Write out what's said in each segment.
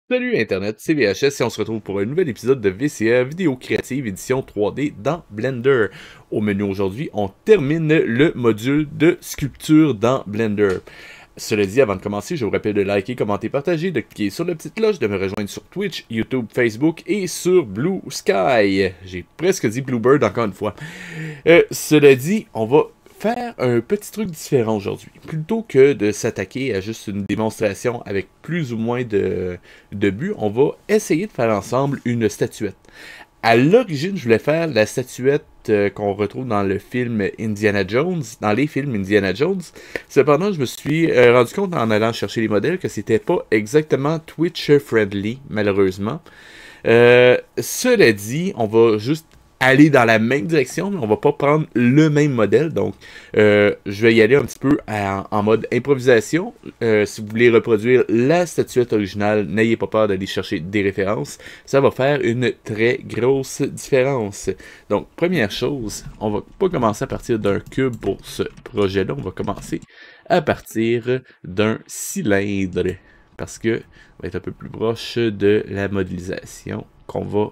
Salut Internet, c'est VHS et on se retrouve pour un nouvel épisode de VCA, vidéo créative édition 3D dans Blender. Au menu aujourd'hui, on termine le module de sculpture dans Blender. Cela dit, avant de commencer, je vous rappelle de liker, commenter, partager, de cliquer sur la petite cloche, de me rejoindre sur Twitch, YouTube, Facebook et sur Blue Sky. J'ai presque dit Bluebird encore une fois. Cela dit, on va faire un petit truc différent aujourd'hui. Plutôt que de s'attaquer à juste une démonstration avec plus ou moins de buts, on va essayer de faire ensemble une statuette. À l'origine, je voulais faire la statuette qu'on retrouve dans le film Indiana Jones, dans les films Indiana Jones. Cependant, je me suis rendu compte en allant chercher les modèles que c'était pas exactement Twitch friendly, malheureusement. Cela dit, on va juste aller dans la même direction, mais on va pas prendre le même modèle. Donc, je vais y aller un petit peu en mode improvisation. Si vous voulez reproduire la statuette originale, n'ayez pas peur d'aller chercher des références. Ça va faire une très grosse différence. Donc, première chose, on va pas commencer à partir d'un cube pour ce projet-là. On va commencer à partir d'un cylindre. Parce que on va être un peu plus proche de la modélisation qu'on va,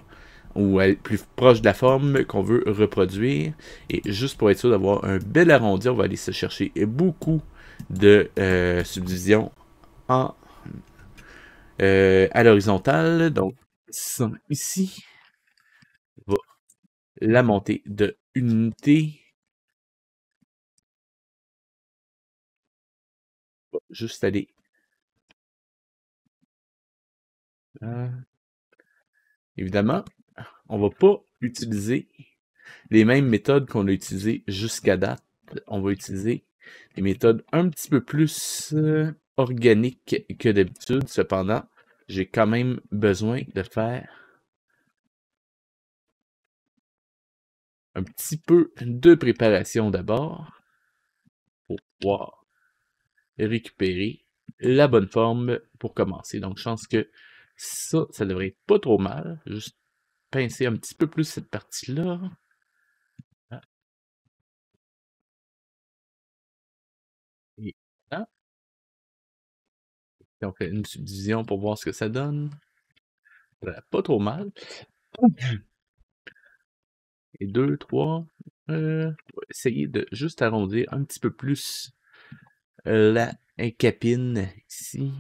ou plus proche de la forme qu'on veut reproduire. Et juste pour être sûr d'avoir un bel arrondi, on va aller se chercher beaucoup de subdivisions à l'horizontale. Donc, ça, ici, on va la monter de unité. On va juste aller évidemment, on va pas utiliser les mêmes méthodes qu'on a utilisées jusqu'à date. On va utiliser des méthodes un petit peu plus organiques que d'habitude. Cependant, j'ai quand même besoin de faire un petit peu de préparation d'abord pour pouvoir récupérer la bonne forme pour commencer. Donc, je pense que ça devrait être pas trop mal. Juste pincer un petit peu plus cette partie-là. Et là, on fait une subdivision pour voir ce que ça donne. Voilà, pas trop mal. Et 2, 3. On va essayer de juste arrondir un petit peu plus la capine ici.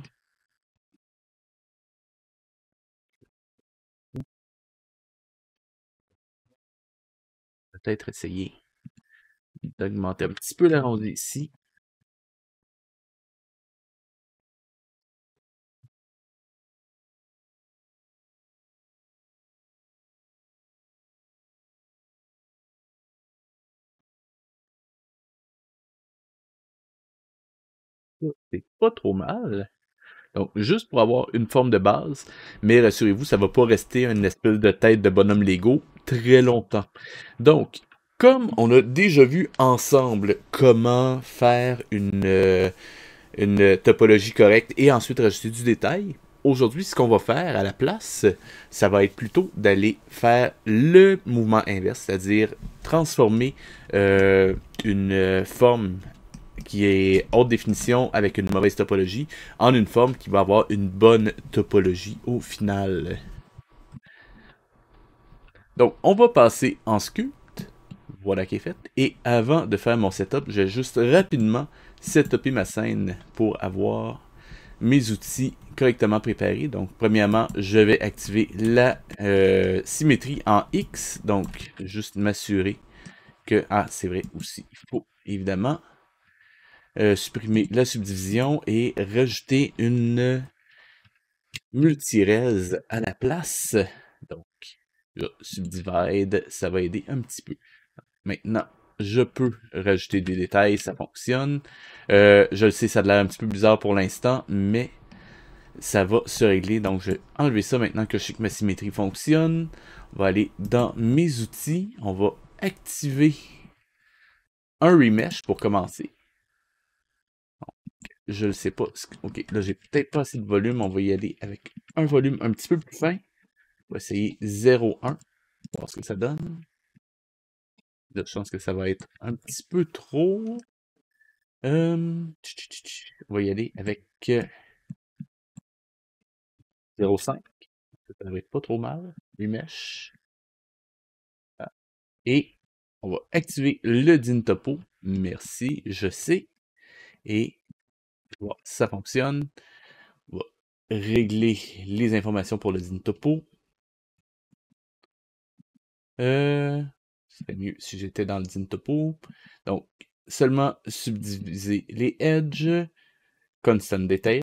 Peut-être essayer d'augmenter un petit peu l'arrondi ici. C'est pas trop mal. Donc, juste pour avoir une forme de base, mais rassurez-vous, ça va pas rester une espèce de tête de bonhomme Lego très longtemps. Donc, comme on a déjà vu ensemble comment faire une topologie correcte et ensuite rajouter du détail, aujourd'hui, ce qu'on va faire à la place, ça va être plutôt d'aller faire le mouvement inverse, c'est-à-dire transformer une forme qui est haute définition avec une mauvaise topologie en une forme qui va avoir une bonne topologie au final. Donc, on va passer en sculpt. Voilà qui est fait. Et avant de faire mon setup, je vais juste rapidement setuper ma scène pour avoir mes outils correctement préparés. Donc, premièrement, je vais activer la symétrie en X. Donc, juste m'assurer que... Ah, c'est vrai aussi. Il faut évidemment supprimer la subdivision et rajouter une multirez à la place. Donc, là, subdivide, ça va aider un petit peu. Maintenant, je peux rajouter des détails, ça fonctionne. Je le sais, ça a l'air un petit peu bizarre pour l'instant, mais ça va se régler. Donc, je vais enlever ça maintenant que je sais que ma symétrie fonctionne. On va aller dans mes outils. On va activer un remesh pour commencer. Je ne sais pas. Ok, là, j'ai peut-être pas assez de volume. On va y aller avec un volume un petit peu plus fin. On va essayer 0,1. Voir ce que ça donne. Là, je pense que ça va être un petit peu trop. On va y aller avec 0,5. Ça devrait être pas trop mal. Remesh. Ah. Et on va activer le DynTopo. Merci, je sais. Et voilà, ça fonctionne. On va régler les informations pour le DynTopo. C'était mieux si j'étais dans le DynTopo. Donc, seulement subdiviser les edges, constant details,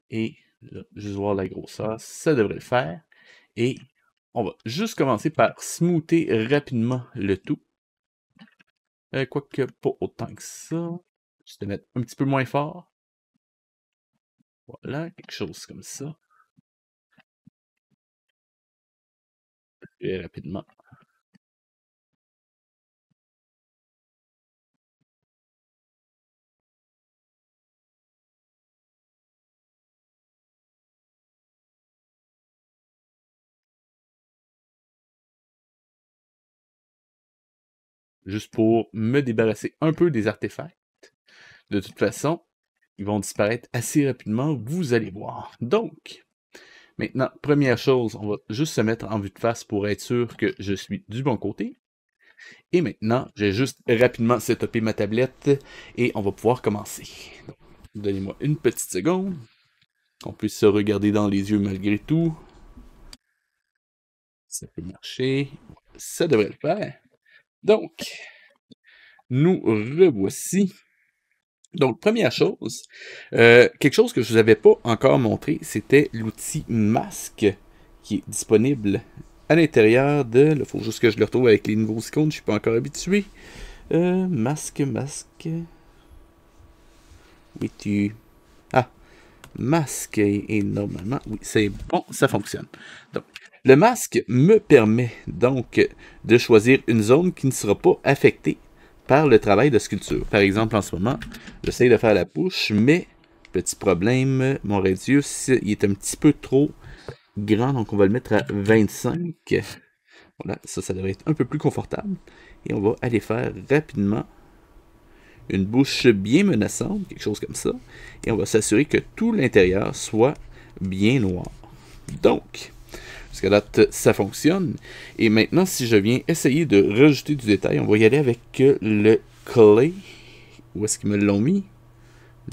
et là, juste voir la grosseur, ça devrait le faire. Et on va juste commencer par smoother rapidement le tout. Quoique pas autant que ça. Juste le mettre un petit peu moins fort. Voilà, quelque chose comme ça. Et rapidement. Juste pour me débarrasser un peu des artefacts. De toute façon, ils vont disparaître assez rapidement, vous allez voir. Donc, maintenant, première chose, on va juste se mettre en vue de face pour être sûr que je suis du bon côté. Et maintenant, j'ai juste rapidement setupé ma tablette et on va pouvoir commencer. Donnez-moi une petite seconde, qu'on puisse se regarder dans les yeux malgré tout. Ça peut marcher. Ça devrait le faire. Donc, nous revoici. Donc, première chose, quelque chose que je vous avais pas encore montré, c'était l'outil masque qui est disponible à l'intérieur de... Il faut juste que je le retrouve avec les nouveaux icônes, je suis pas encore habitué. Masque. Oui, Ah, masque et normalement, oui, c'est bon, ça fonctionne. Donc, le masque me permet donc de choisir une zone qui ne sera pas affectée par le travail de sculpture. Par exemple, en ce moment, j'essaie de faire la bouche, mais petit problème, mon radius, il est un petit peu trop grand, donc on va le mettre à 25. Voilà, ça devrait être un peu plus confortable. Et on va aller faire rapidement une bouche bien menaçante, quelque chose comme ça. Et on va s'assurer que tout l'intérieur soit bien noir. Donc, jusqu'à date, ça fonctionne. Et maintenant, si je viens essayer de rajouter du détail, on va y aller avec le clay. Où est-ce qu'ils me l'ont mis?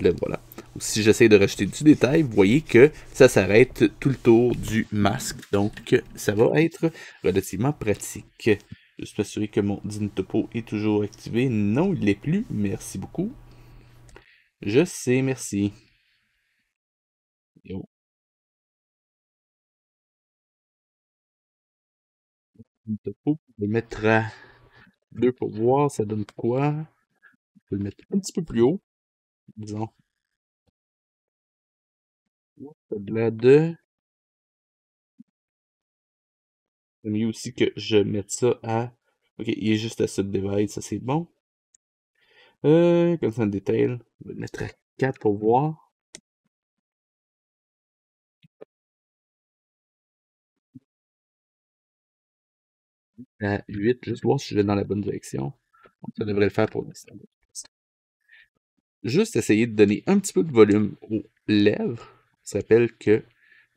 Le voilà. Si j'essaie de rajouter du détail, vous voyez que ça s'arrête tout le tour du masque. Donc, ça va être relativement pratique. Juste m'assurer que mon DynTopo est toujours activé. Non, il l'est plus. Merci beaucoup. Je sais, merci. Yo. DynTopo, on peut le mettre à 2 pour voir, ça donne quoi? On peut le mettre un petit peu plus haut, disons. Au-delà de... C'est mieux aussi que je mette ça à... Ok, il est juste à subdivide, ça c'est bon. Comme ça, en détail, on va le mettre à 4 pour voir. À 8, juste voir si je vais dans la bonne direction. Ça devrait le faire pour l'instant. Juste essayer de donner un petit peu de volume aux lèvres. On se rappelle que ça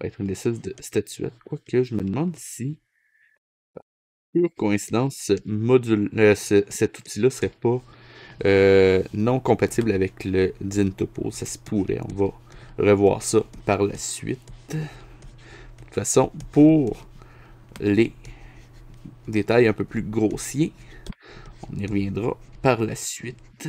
va être une espèce de statuette. Quoique, je me demande si, pure coïncidence, cet outil-là serait pas non compatible avec le DynTopo. Ça se pourrait. On va revoir ça par la suite. De toute façon, pour les détails un peu plus grossiers, on y reviendra par la suite.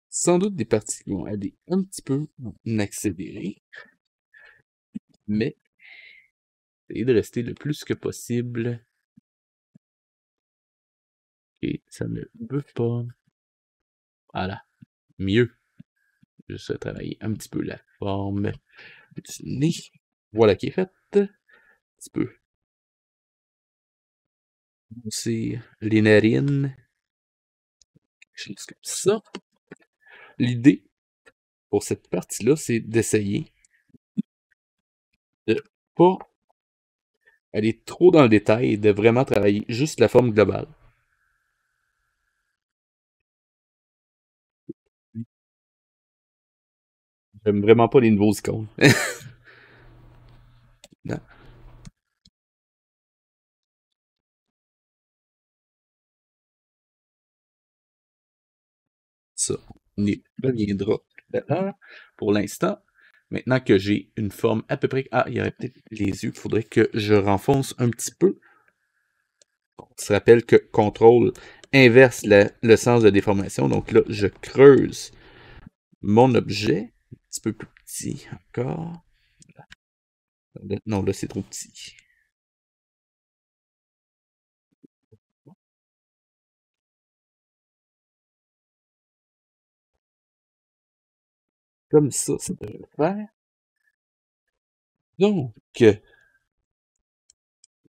Sans doute des parties qui vont aller un petit peu en accéléré, mais essayer de rester le plus que possible. Et ça ne veut pas. Voilà, mieux. Juste travailler un petit peu la forme du nez. Voilà qui est faite. Un petit peu C'est les narines, quelque chose comme ça. L'idée pour cette partie-là, c'est d'essayer de pas aller trop dans le détail et de vraiment travailler juste la forme globale. J'aime vraiment pas les nouveaux icônes. Non, ça, on y reviendra tout à l'heure. Pour l'instant, maintenant que j'ai une forme à peu près... Ah, il y aurait peut-être les yeux qu'il faudrait que je renfonce un petit peu. On se rappelle que contrôle inverse le sens de déformation. Donc là, je creuse mon objet. Un petit peu plus petit encore. Non, là, c'est trop petit. Comme ça devrait le faire. Donc,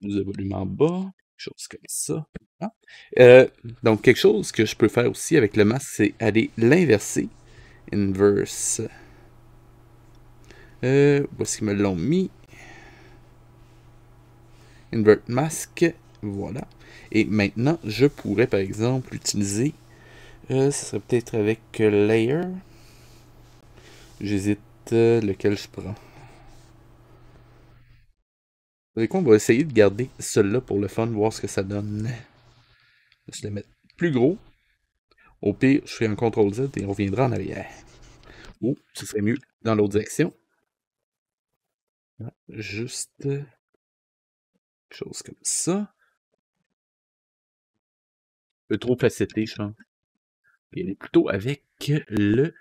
nous volume en bas, quelque chose comme ça. Ah. Donc, quelque chose que je peux faire aussi avec le masque, c'est aller l'inverser. Inverse. Voici qu'ils me l'ont mis. Invert mask. Voilà. Et maintenant, je pourrais par exemple utiliser. Ce serait peut-être avec Layer. J'hésite lequel je prends. Avec quoi, on va essayer de garder celui-là pour le fun, voir ce que ça donne. Je vais le mettre plus gros. Au pire, je fais un CTRL Z et on reviendra en arrière. Ou, ce serait mieux dans l'autre direction. Juste quelque chose comme ça. Un peu trop facetté, je pense. Et elle est plutôt avec le...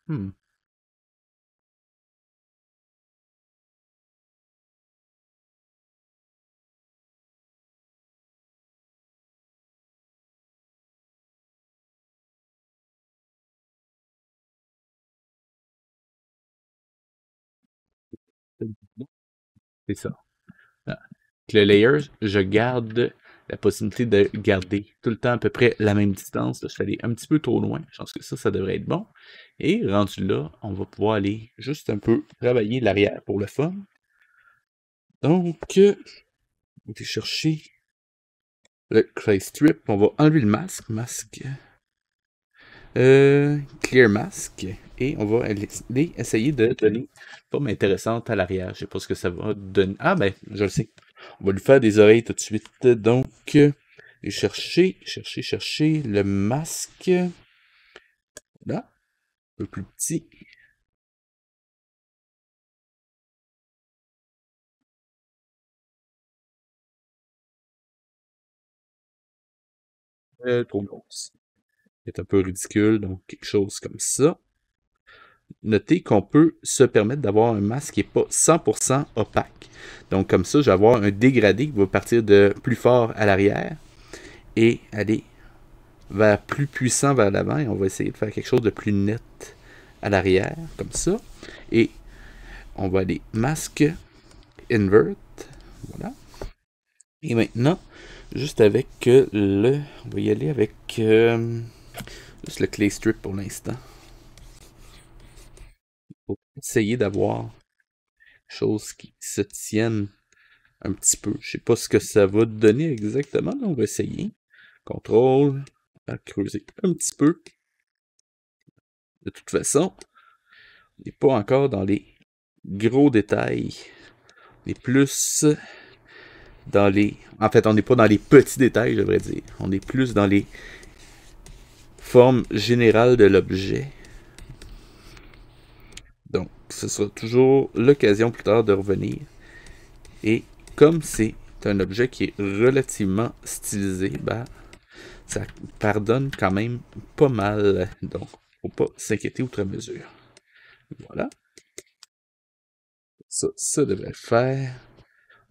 Hmm. C'est ça. Ah. Avec le layer, je garde la possibilité de garder tout le temps à peu près la même distance. Là, je suis allé un petit peu trop loin. Je pense que ça devrait être bon. Et rendu là, on va pouvoir aller juste un peu travailler l'arrière pour le fun. Donc, on va chercher le clay strip. On va enlever le masque. Masque. Clear mask. Et on va aller essayer de donner une forme intéressante à l'arrière. Je sais pas ce que ça va donner. Ah ben, je le sais. On va lui faire des oreilles tout de suite. Donc, et chercher le masque. Là, un peu plus petit. Trop grosse. C'est un peu ridicule, donc quelque chose comme ça. Notez qu'on peut se permettre d'avoir un masque qui n'est pas 100% opaque. Donc comme ça, je vais avoir un dégradé qui va partir de plus fort à l'arrière et aller vers plus puissant vers l'avant. Et on va essayer de faire quelque chose de plus net à l'arrière, comme ça. Et on va aller masque, invert. Voilà. Et maintenant, juste avec le... On va y aller avec juste le clay strip pour l'instant. Pour essayer d'avoir quelque chose qui se tienne un petit peu. Je sais pas ce que ça va donner exactement, mais on va essayer. Contrôle, à creuser un petit peu. De toute façon, on n'est pas encore dans les gros détails. On est plus dans les... En fait, on n'est pas dans les petits détails, je devrais dire. On est plus dans les formes générales de l'objet. Donc, ce sera toujours l'occasion plus tard de revenir. Et comme c'est un objet qui est relativement stylisé, ben, ça pardonne quand même pas mal. Donc, faut pas s'inquiéter outre mesure. Voilà. Ça devrait le faire.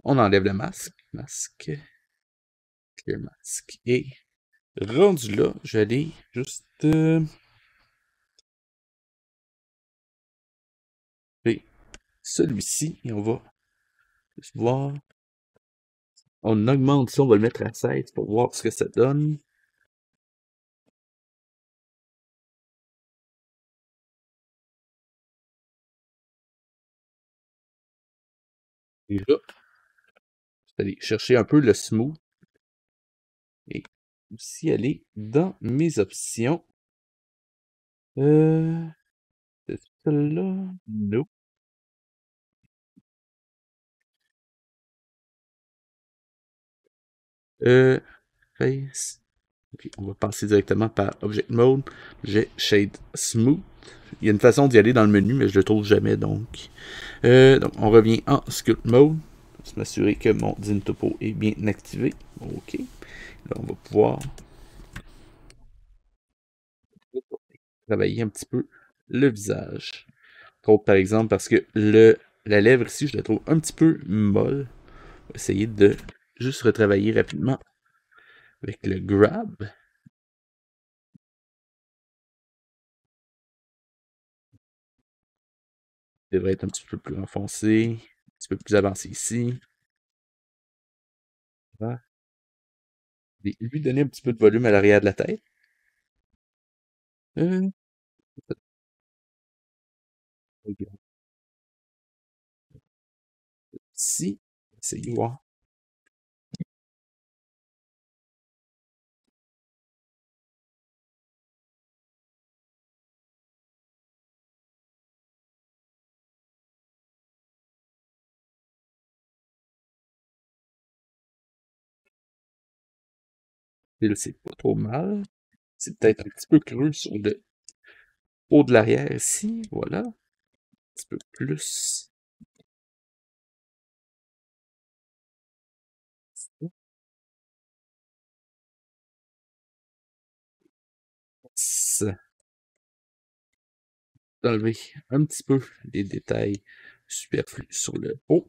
On enlève le masque. Masque. Clear mask. Et rendu là, je vais aller juste celui-ci et on va juste voir On augmente ça, on va le mettre à 16 pour voir ce que ça donne. Et là, je vais aller chercher un peu le smooth et aussi aller dans mes options. C'est celle-là? Non. Euh, Face. Ok, on va passer directement par Object Mode. J'ai Shade Smooth. Il y a une façon d'y aller dans le menu, mais je le trouve jamais, donc. Donc, on revient en Sculpt Mode. Pour se m'assurer que mon Dim Topo est bien activé. Ok. Là, on va pouvoir travailler un petit peu le visage. Par exemple, parce que la lèvre ici, je la trouve un petit peu molle. On va essayer de juste retravailler rapidement avec le grab. Il devrait être un petit peu plus enfoncé, un petit peu plus avancé ici. Voilà. Et lui donner un petit peu de volume à l'arrière de la tête. Euh, Ici, essayez voir. C'est pas trop mal. C'est peut-être un petit peu creux sur le haut de l'arrière ici. Voilà. Un petit peu plus. Ça. D'enlever un petit peu les détails superflus sur le haut.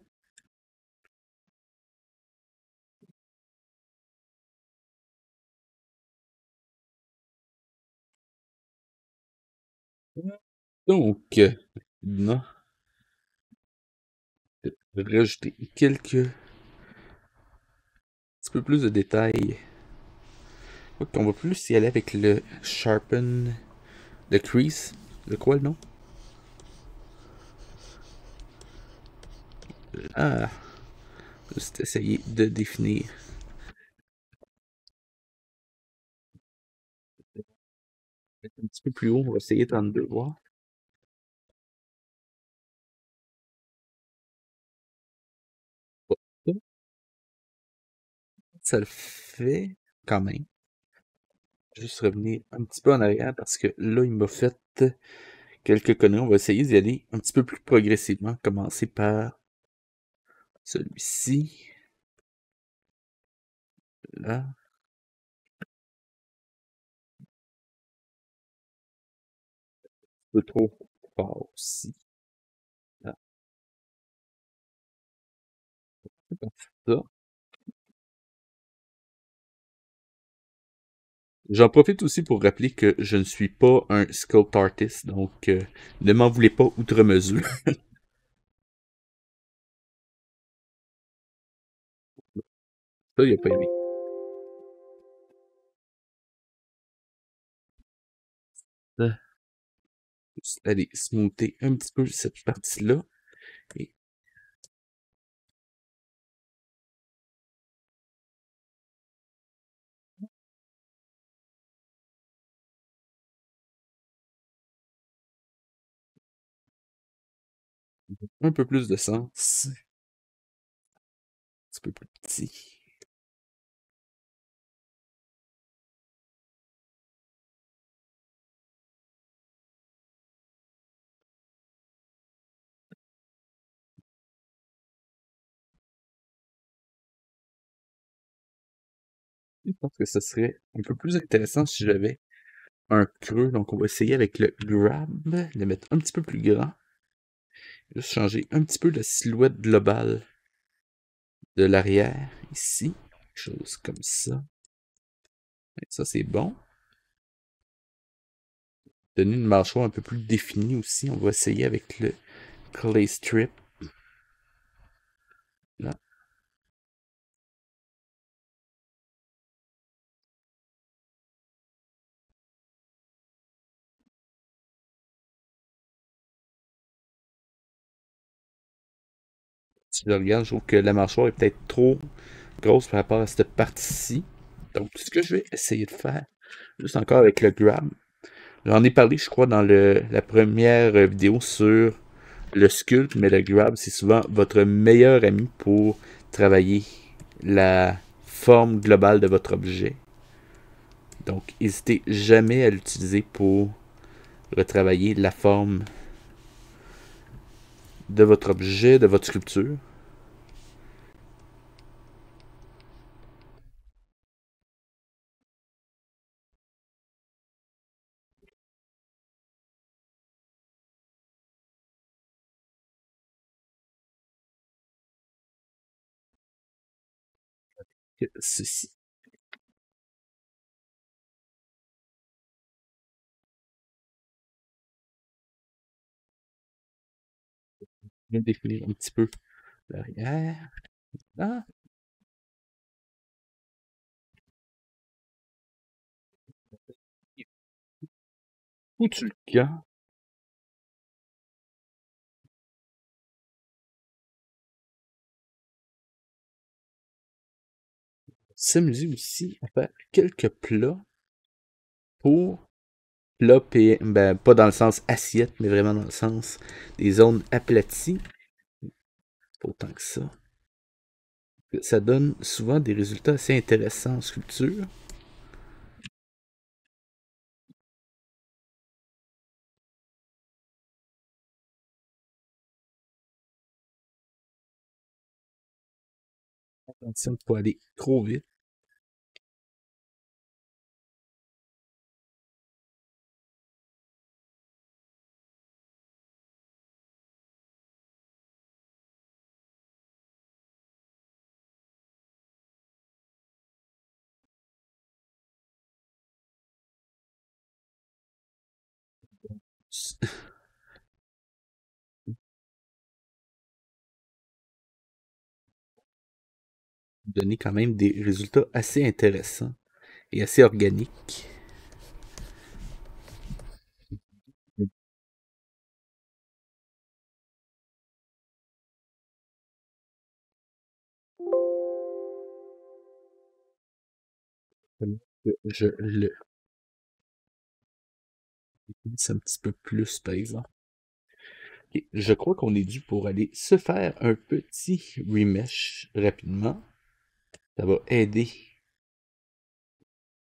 Donc, non, rajouter quelques petit peu plus de détails. Ok, on va plus y aller avec le sharpen, le crease. De quoi le nom? Ah, juste essayer de définir. Un petit peu plus haut, on va essayer de voir. Ça le fait quand même. Juste revenir un petit peu en arrière parce que là, il m'a fait quelques conneries. On va essayer d'y aller un petit peu plus progressivement. Commencer par celui-ci. Là. Un peu trop fort aussi. Là. Comme ça. J'en profite aussi pour rappeler que je ne suis pas un sculpt artist, donc ne m'en voulez pas outre mesure. Ça, il a pas aimé. Ça, juste aller smoother un petit peu cette partie-là. Et un peu plus de sens. Un petit peu plus petit. Je pense que ce serait un peu plus intéressant si j'avais un creux. Donc on va essayer avec le grab, le mettre un petit peu plus grand. Juste changer un petit peu la silhouette globale de l'arrière ici. Quelque chose comme ça. Et ça c'est bon. Donner une mâchoire un peu plus définie aussi. On va essayer avec le clay strip. Là. Si je le regarde, je trouve que la mâchoire est peut-être trop grosse par rapport à cette partie-ci. Donc, ce que je vais essayer de faire, juste encore avec le grab, j'en ai parlé, je crois, dans la première vidéo sur le sculpt, mais le grab, c'est souvent votre meilleur ami pour travailler la forme globale de votre objet. Donc, n'hésitez jamais à l'utiliser pour retravailler la forme de votre objet, de votre sculpture. Ceci. Je vais définir un petit peu l'arrière. Ah, où tu le cas? S'amuser aussi à faire quelques plats pour plats, ben, pas dans le sens assiette, mais vraiment dans le sens des zones aplaties. Pas autant que ça. Ça donne souvent des résultats assez intéressants en sculpture. Attention de ne pas aller trop vite. Donner quand même des résultats assez intéressants et assez organiques. Je le utilise un petit peu plus, par exemple. Ok, je crois qu'on est dû pour aller se faire un petit remesh rapidement. Ça va aider.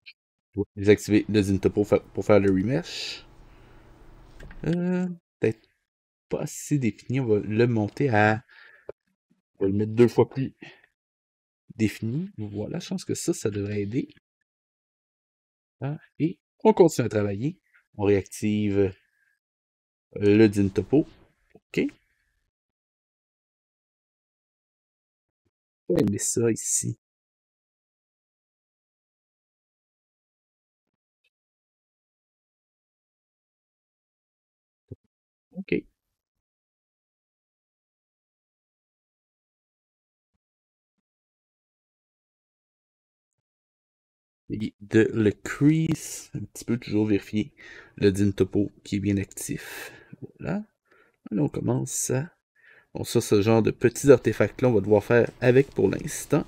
Je vais désactiver le Zintopo pour faire le remesh. Peut-être pas assez défini. On va le monter à. On va le mettre 2 fois plus défini. Voilà, je pense que ça devrait aider. Ah, et on continue à travailler. On réactive le Zintopo. OK. On va aimer ça ici. OK. Et de le crease, un petit peu toujours vérifier le din topo qui est bien actif. Voilà. Là, on commence à. Bon, ça, ce genre de petits artefacts-là, on va devoir faire avec pour l'instant.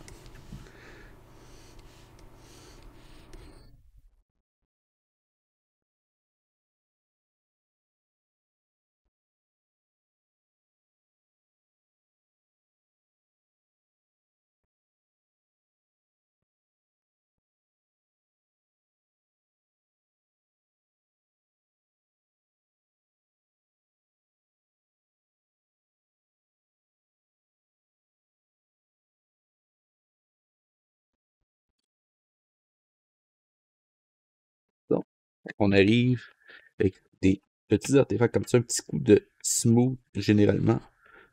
Donc, on arrive avec des petits artefacts comme ça, un petit coup de smooth, généralement,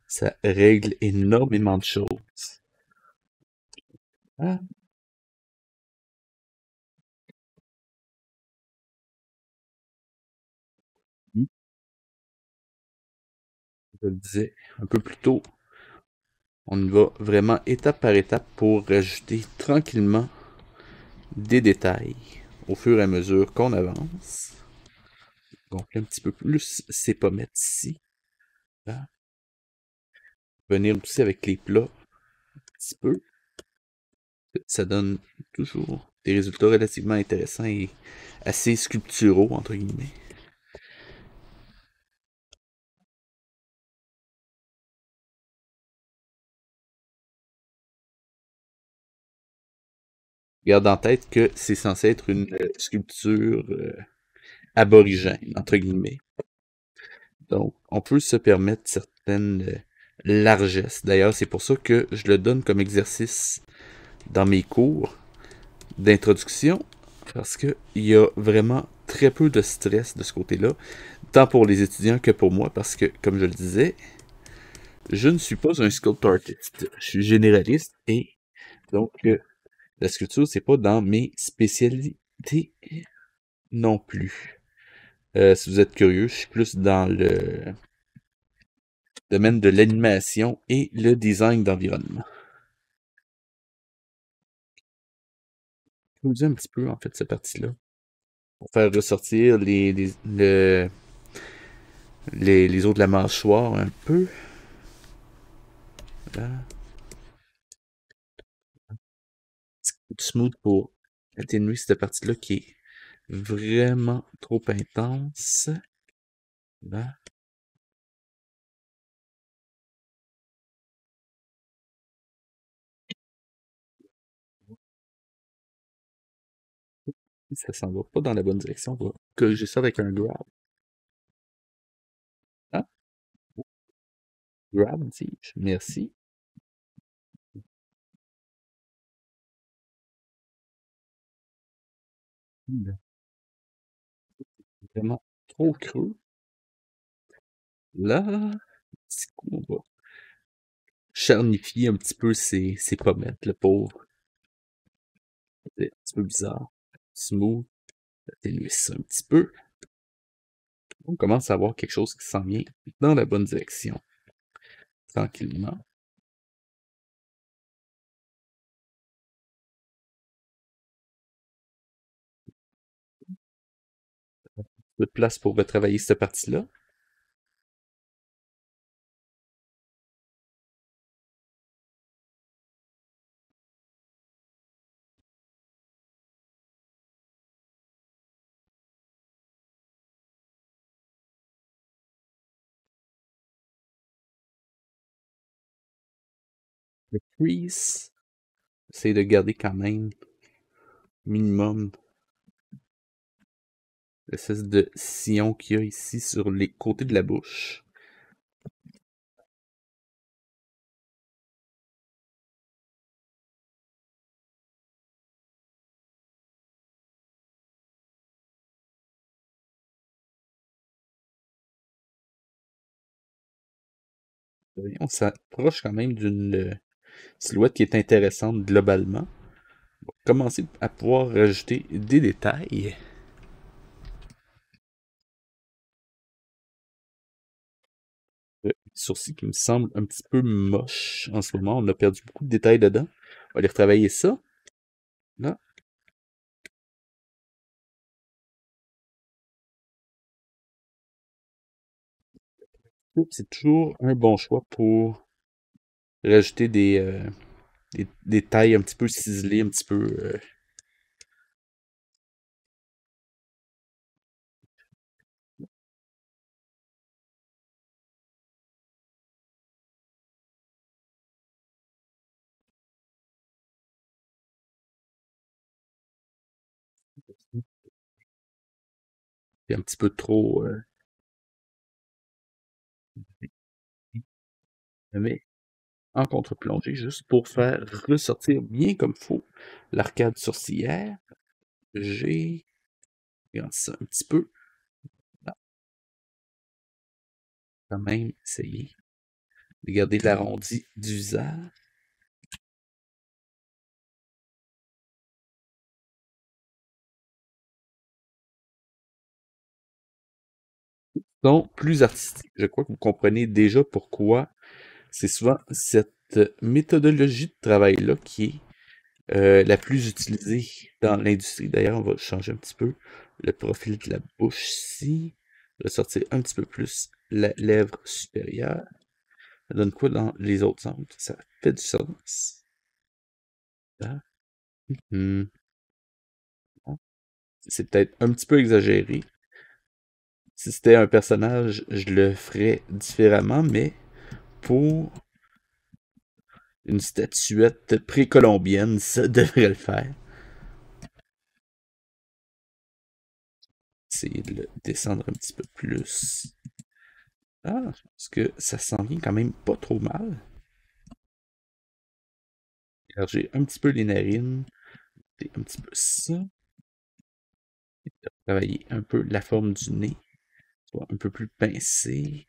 ça règle énormément de choses. Ah, oui, je le disais un peu plus tôt, on y va vraiment étape par étape pour rajouter tranquillement des détails au fur et à mesure qu'on avance. Donc un petit peu plus ces pommettes ici. Là. venir aussi avec les plats un petit peu. Ça donne toujours des résultats relativement intéressants et assez sculpturaux, entre guillemets. Garde en tête que c'est censé être une sculpture aborigène, entre guillemets. Donc, on peut se permettre certaines largesses. D'ailleurs, c'est pour ça que je le donne comme exercice dans mes cours d'introduction, parce qu'il y a vraiment très peu de stress de ce côté-là, tant pour les étudiants que pour moi, parce que, comme je le disais, je ne suis pas un sculptor artist. Je suis généraliste et donc la sculpture, c'est pas dans mes spécialités non plus. Si vous êtes curieux, je suis plus dans le domaine de l'animation et le design d'environnement. Je vais vous dire un petit peu, en fait, cette partie-là. Pour faire ressortir les os de la mâchoire un peu. Voilà. Petit coup de smooth pour atténuer cette partie-là qui est vraiment trop intense. Voilà. Ça s'en va pas dans la bonne direction. On va corriger ça avec un grab. Ah, grab, dis-je. Merci. Vraiment trop creux. Là, petit coup, on va charnifier un petit peu ses pommettes, le pauvre. C'est un petit peu bizarre. Smooth. Atténuer ça un petit peu. On commence à avoir quelque chose qui s'en vient dans la bonne direction. Tranquillement. De place pour retravailler cette partie-là. Le crease, c'est de garder quand même minimum l'espèce de sillon qu'il y a ici sur les côtés de la bouche. On s'approche quand même d'une silhouette qui est intéressante globalement. On va commencer à pouvoir rajouter des détails. Sourcils qui me semblent un petit peu moches en ce moment. On a perdu beaucoup de détails dedans. On va aller retravailler ça. Là. C'est toujours un bon choix pour rajouter des tailles un petit peu ciselées, un petit peu. Un petit peu trop. Mais en contre-plongée, juste pour faire ressortir bien comme faut l'arcade sourcilière. J'ai regardé ça un petit peu. Là, quand même, essayer de garder l'arrondi du visage. Donc, plus artistique. Je crois que vous comprenez déjà pourquoi c'est souvent cette méthodologie de travail-là qui est la plus utilisée dans l'industrie. D'ailleurs, on va changer un petit peu le profil de la bouche ici. Ressortir un petit peu plus la lèvre supérieure. Ça donne quoi dans les autres angles? Ça fait du sens. Ah. Hmm. C'est peut-être un petit peu exagéré. Si c'était un personnage, je le ferais différemment, mais pour une statuette précolombienne, ça devrait le faire. Essayer de le descendre un petit peu plus. Ah, je pense que ça s'en vient quand même pas trop mal. Élargir un petit peu les narines, et un petit peu ça. Travailler un peu la forme du nez, soit un peu plus pincé.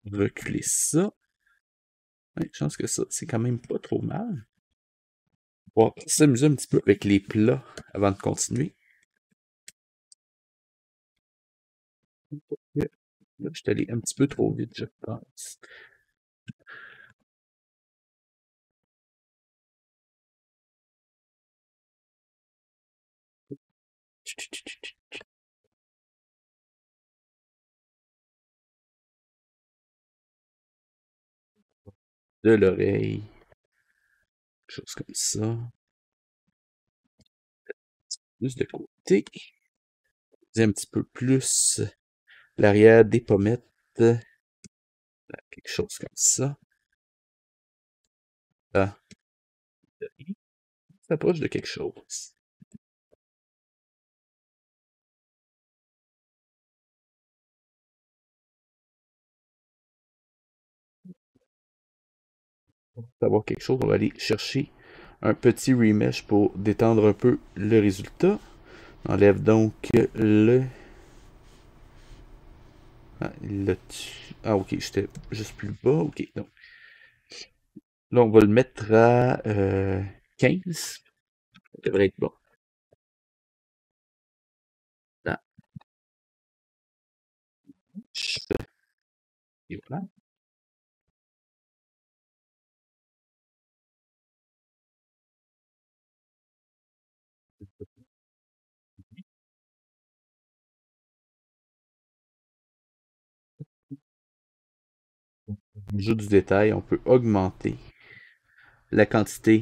Reculer ça. Ouais, je pense que ça, c'est quand même pas trop mal. On va s'amuser un petit peu avec les plats avant de continuer. Là, je suis allé un petit peu trop vite, je pense. De l'oreille, chose comme ça. Plus de côté. Un petit peu plus l'arrière des pommettes. Quelque chose comme ça. Ah, ça s'approche de quelque chose. Pour savoir quelque chose, on va aller chercher un petit remesh pour détendre un peu le résultat. On enlève donc le... Ah, ah ok, j'étais juste plus bas. Ok, donc là, on va le mettre à 15. Ça devrait être bon. Là, et voilà. Au jeu du détail, on peut augmenter la quantité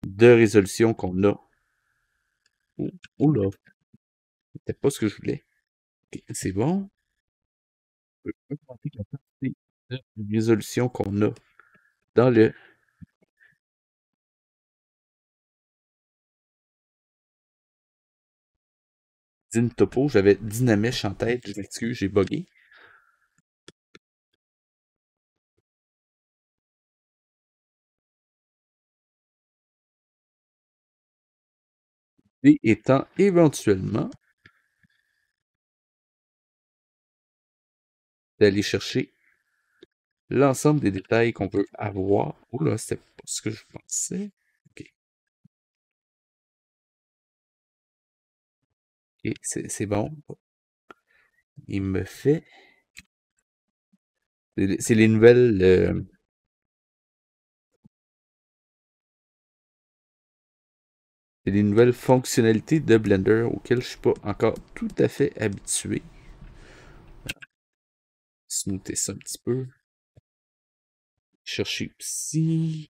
de résolution qu'on a. Oula, c'était pas ce que je voulais. Ok, c'est bon. On peut augmenter la quantité de résolution qu'on a dans le Topo. J'avais Dynamesh en tête, je m'excuse, j'ai bugué. Et étant éventuellement d'aller chercher l'ensemble des détails qu'on peut avoir. Oula, c'était pas ce que je pensais. Ok, ok, c'est bon. Il me fait. C'est les nouvelles. C'est les nouvelles fonctionnalités de Blender auxquelles je suis pas encore tout à fait habitué. Smoother ça un petit peu. Chercher aussi.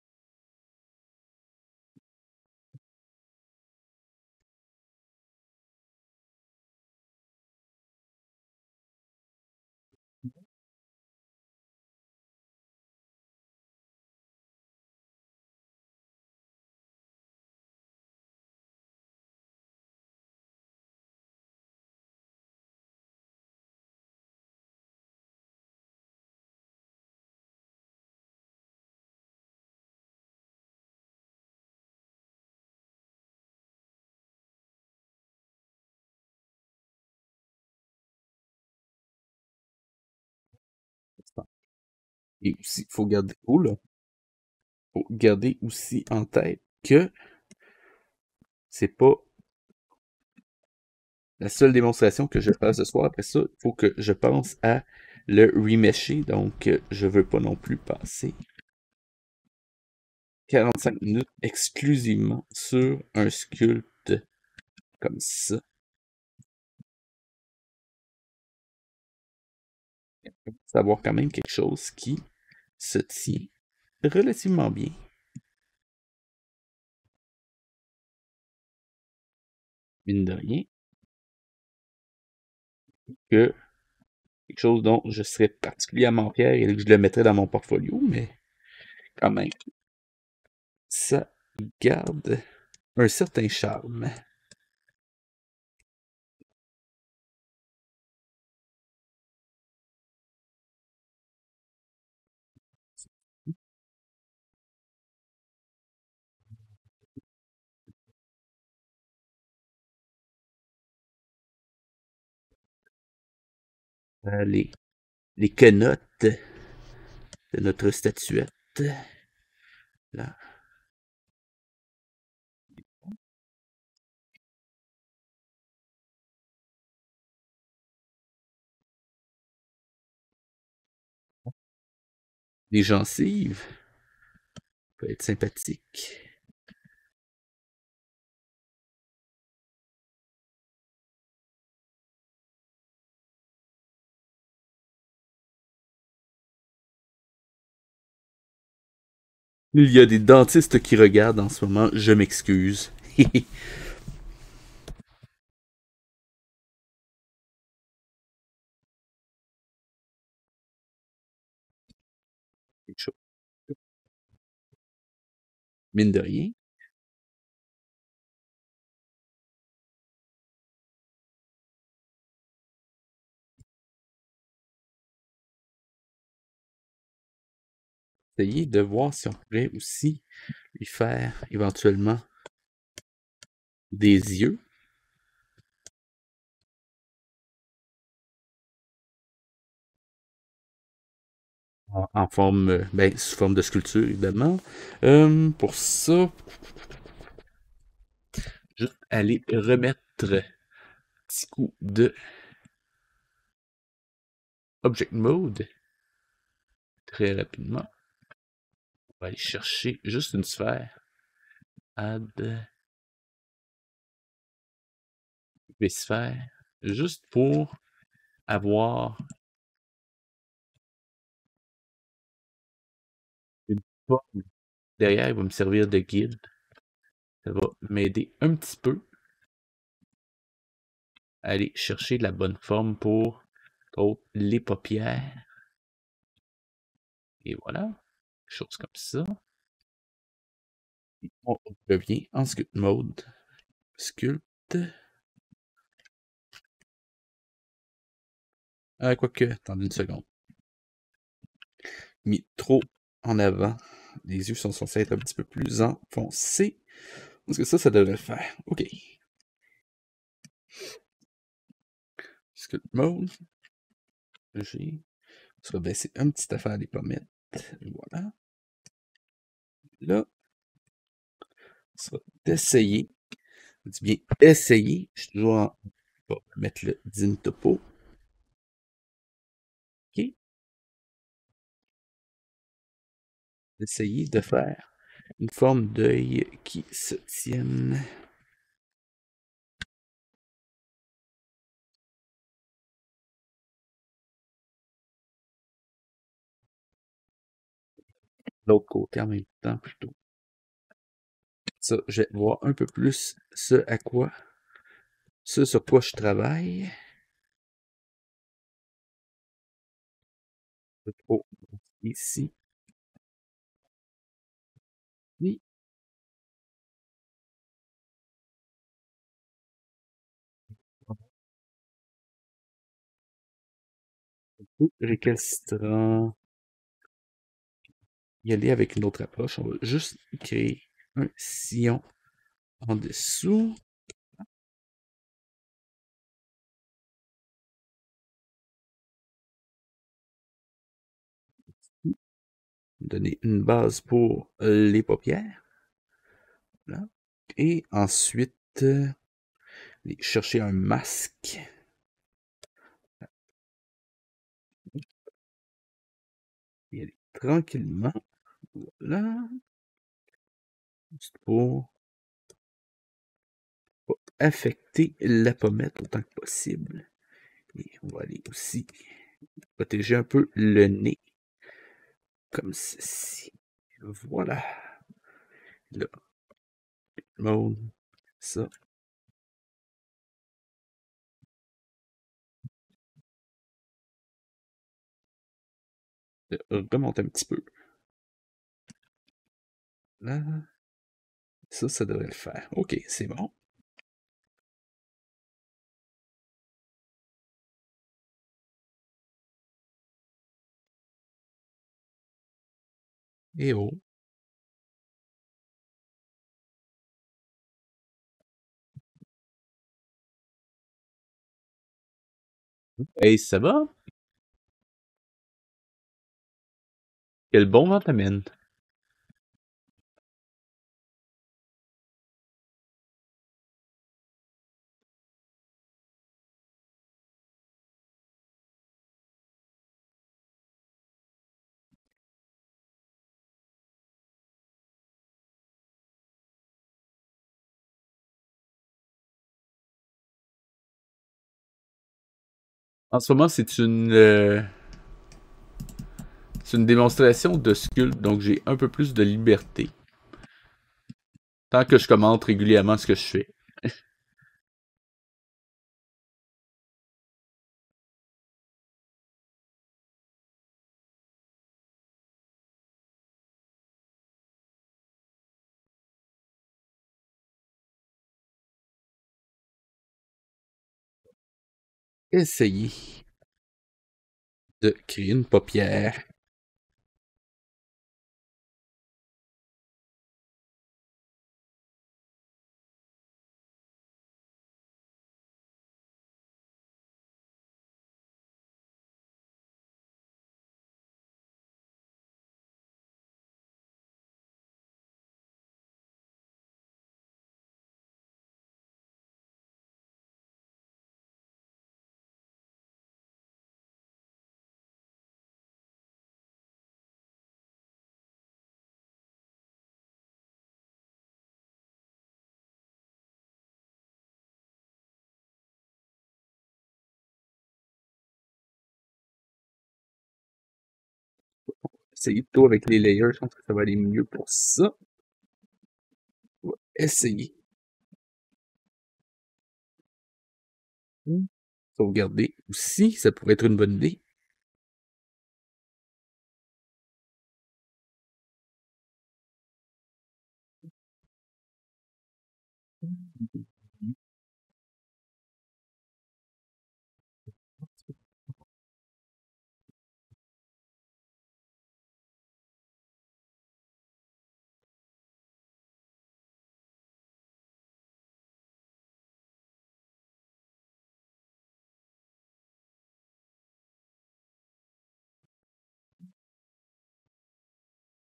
Et aussi, faut garder. Oula. Faut garder aussi en tête que c'est pas la seule démonstration que je fais ce soir. Après ça, il faut que je pense à le remesher. Donc, je veux pas non plus passer 45 minutes exclusivement sur un sculpte comme ça. Savoir quand même quelque chose qui se tient relativement bien. Mine de rien, que quelque chose dont je serais particulièrement fier et que je le mettrais dans mon portfolio, mais quand même, ça garde un certain charme. Les quenottes de notre statuette. Là. Les gencives peut être sympathique. Il y a des dentistes qui regardent en ce moment, je m'excuse. Quelque chose. Mine de rien. Essayer de voir si on pourrait aussi lui faire éventuellement des yeux en forme, ben, sous forme de sculpture, évidemment. Pour ça, juste aller remettre un petit coup de Object Mode très rapidement. On va aller chercher juste une sphère. Add sphère. Juste pour avoir une forme. Derrière, il va me servir de guide. Ça va m'aider un petit peu à aller chercher la bonne forme pour les paupières. Et voilà. Chose comme ça. On revient en sculpt mode. Sculpt. Quoique, attendez une seconde. Mis trop en avant. Les yeux sont censés être un petit peu plus enfoncés. Parce que ça devrait le faire. OK. Sculpt mode. J'ai. Ça va baisser un petit affaire des pommettes. Voilà. Là, ça va d'essayer. Je dis bien essayer. Je suis toujours en. On va mettre le din topo. OK. Essayer de faire une forme d'œil qui se tienne. L'autre côté en même temps plutôt. Ça, je vais voir un peu plus ce sur quoi je travaille. Trop ici. Et un peu récalcitrant. Y aller avec une autre approche. On va juste créer un sillon en dessous. Donner une base pour les paupières. Là. Et ensuite, chercher un masque. Y aller tranquillement. Voilà. Juste pour pas affecter la pommette autant que possible. Et on va aller aussi protéger un peu le nez. Comme ceci. Voilà. Là. Mode. Ça. Remonte un petit peu. Là. Ça devrait le faire. Ok, c'est bon. Et oh. Hey, ça va? Quel bon vent t'amène. En ce moment, c'est une démonstration de sculpte, donc j'ai un peu plus de liberté. Tant que je commente régulièrement ce que je fais. Essayer de créer une paupière. Essayer plutôt avec les layers, je pense que ça va aller mieux pour ça. On va essayer. Sauvegarder aussi, ça pourrait être une bonne idée.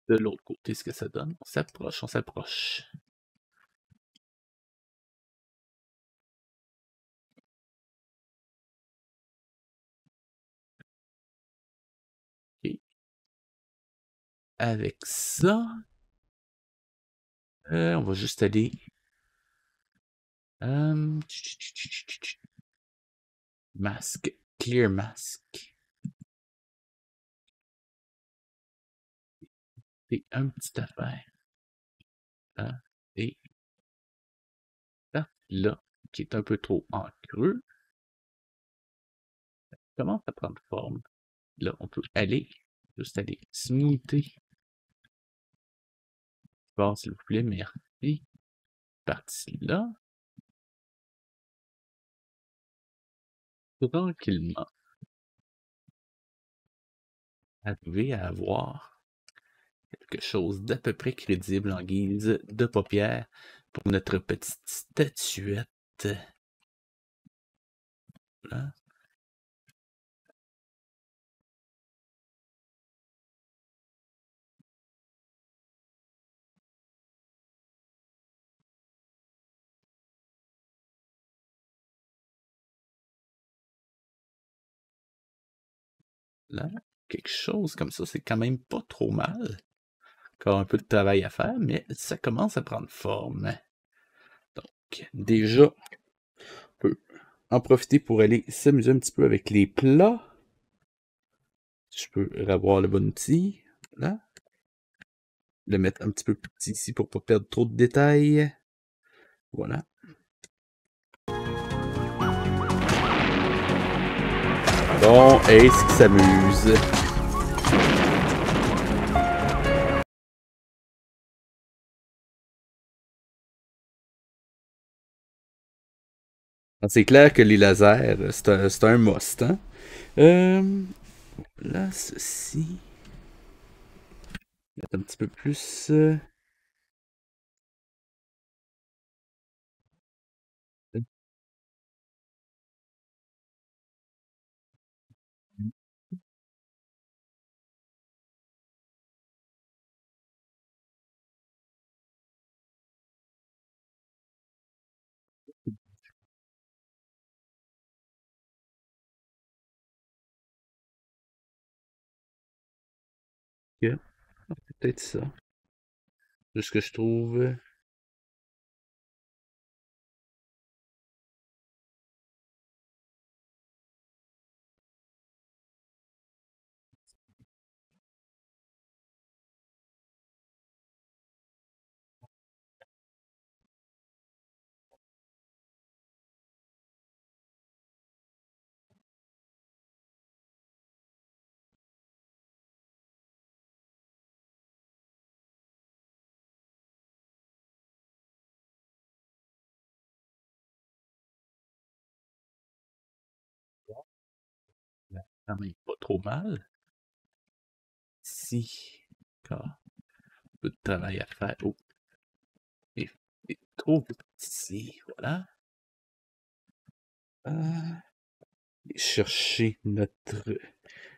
De l'autre côté, ce que ça donne. On s'approche, on s'approche. Ok. Avec ça, on va juste aller. Masque. Clear mask. Et un petit affaire. Là, et là, qui est un peu trop en creux. Ça commence à prendre forme. Là, on peut aller, juste aller smoother. Bon, s'il vous plaît, merci. Partie là. Tranquillement. Arriver à avoir quelque chose d'à peu près crédible en guise de paupière pour notre petite statuette. Là. Là, quelque chose comme ça, c'est quand même pas trop mal. Encore un peu de travail à faire, mais ça commence à prendre forme. Donc, déjà, on peut en profiter pour aller s'amuser un petit peu avec les plats. Je peux avoir le bon outil. Voilà. Le mettre un petit peu plus petit ici pour ne pas perdre trop de détails. Voilà. Bon, Ace qui s'amuse. C'est clair que les lasers, c'est un must, hein? Là, ceci. Mettre un petit peu plus. Ok. C'est peut-être ça. C'est ce que je trouve. Quand même pas trop mal. Ici. Encore un peu de travail à faire. Oh. Et trop petit ici. Voilà. Chercher notre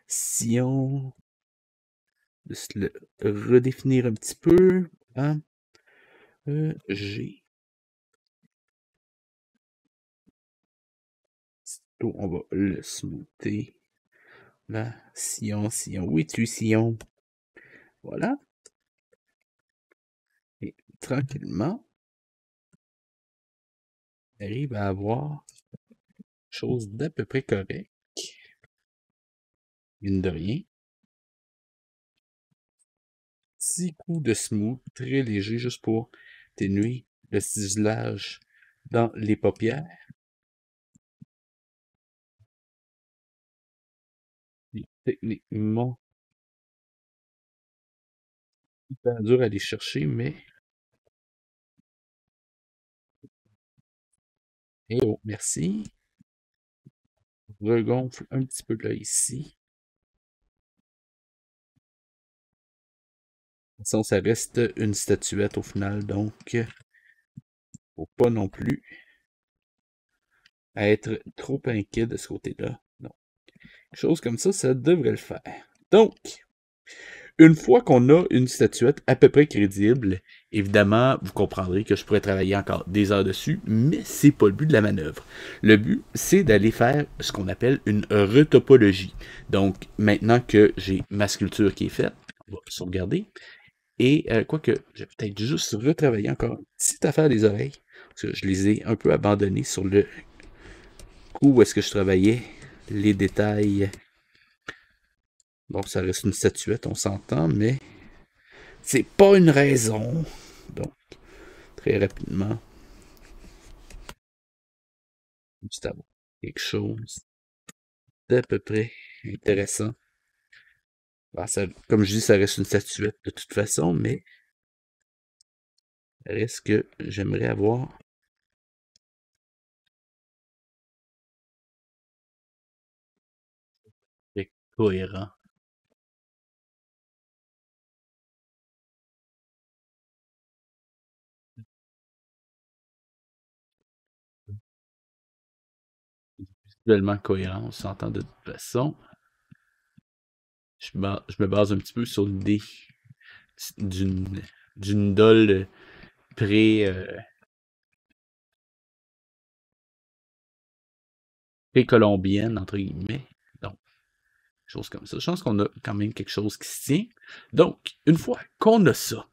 sillon. Juste le redéfinir un petit peu. Hein? G. On va le smoother. Là, sillon, sillon. Où es-tu, sillon? Voilà. Et tranquillement, on arrive à avoir quelque chose d'à peu près correct. Mine de rien. Petit coup de smooth, très léger, juste pour atténuer le ciselage dans les paupières. Et techniquement, hyper dur à aller chercher, mais... Eh oh, merci. Regonfle un petit peu là, ici. De toute façon, ça reste une statuette au final, donc faut pas non plus être trop inquiet de ce côté-là. Non. Quelque chose comme ça devrait le faire. Donc, une fois qu'on a une statuette à peu près crédible, évidemment, vous comprendrez que je pourrais travailler encore des heures dessus, mais c'est pas le but de la manœuvre. Le but, c'est d'aller faire ce qu'on appelle une retopologie. Donc, maintenant que j'ai ma sculpture qui est faite, on va sauvegarder. Et quoique, je vais peut-être juste retravailler encore une petite affaire des oreilles, parce que je les ai un peu abandonnées sur le coup où est-ce que je travaillais les détails. Bon, ça reste une statuette, on s'entend, mais c'est pas une raison. Donc, très rapidement, juste avoir quelque chose d'à peu près intéressant. Ben, ça, comme je dis, ça reste une statuette de toute façon, mais ça reste que j'aimerais avoir cohérent. Visuellement cohérent, on s'entend de toute façon. Je me base un petit peu sur l'idée d'une idole pré, précolombienne, entre guillemets. Donc, chose comme ça. Je pense qu'on a quand même quelque chose qui se tient. Donc, une fois qu'on a ça,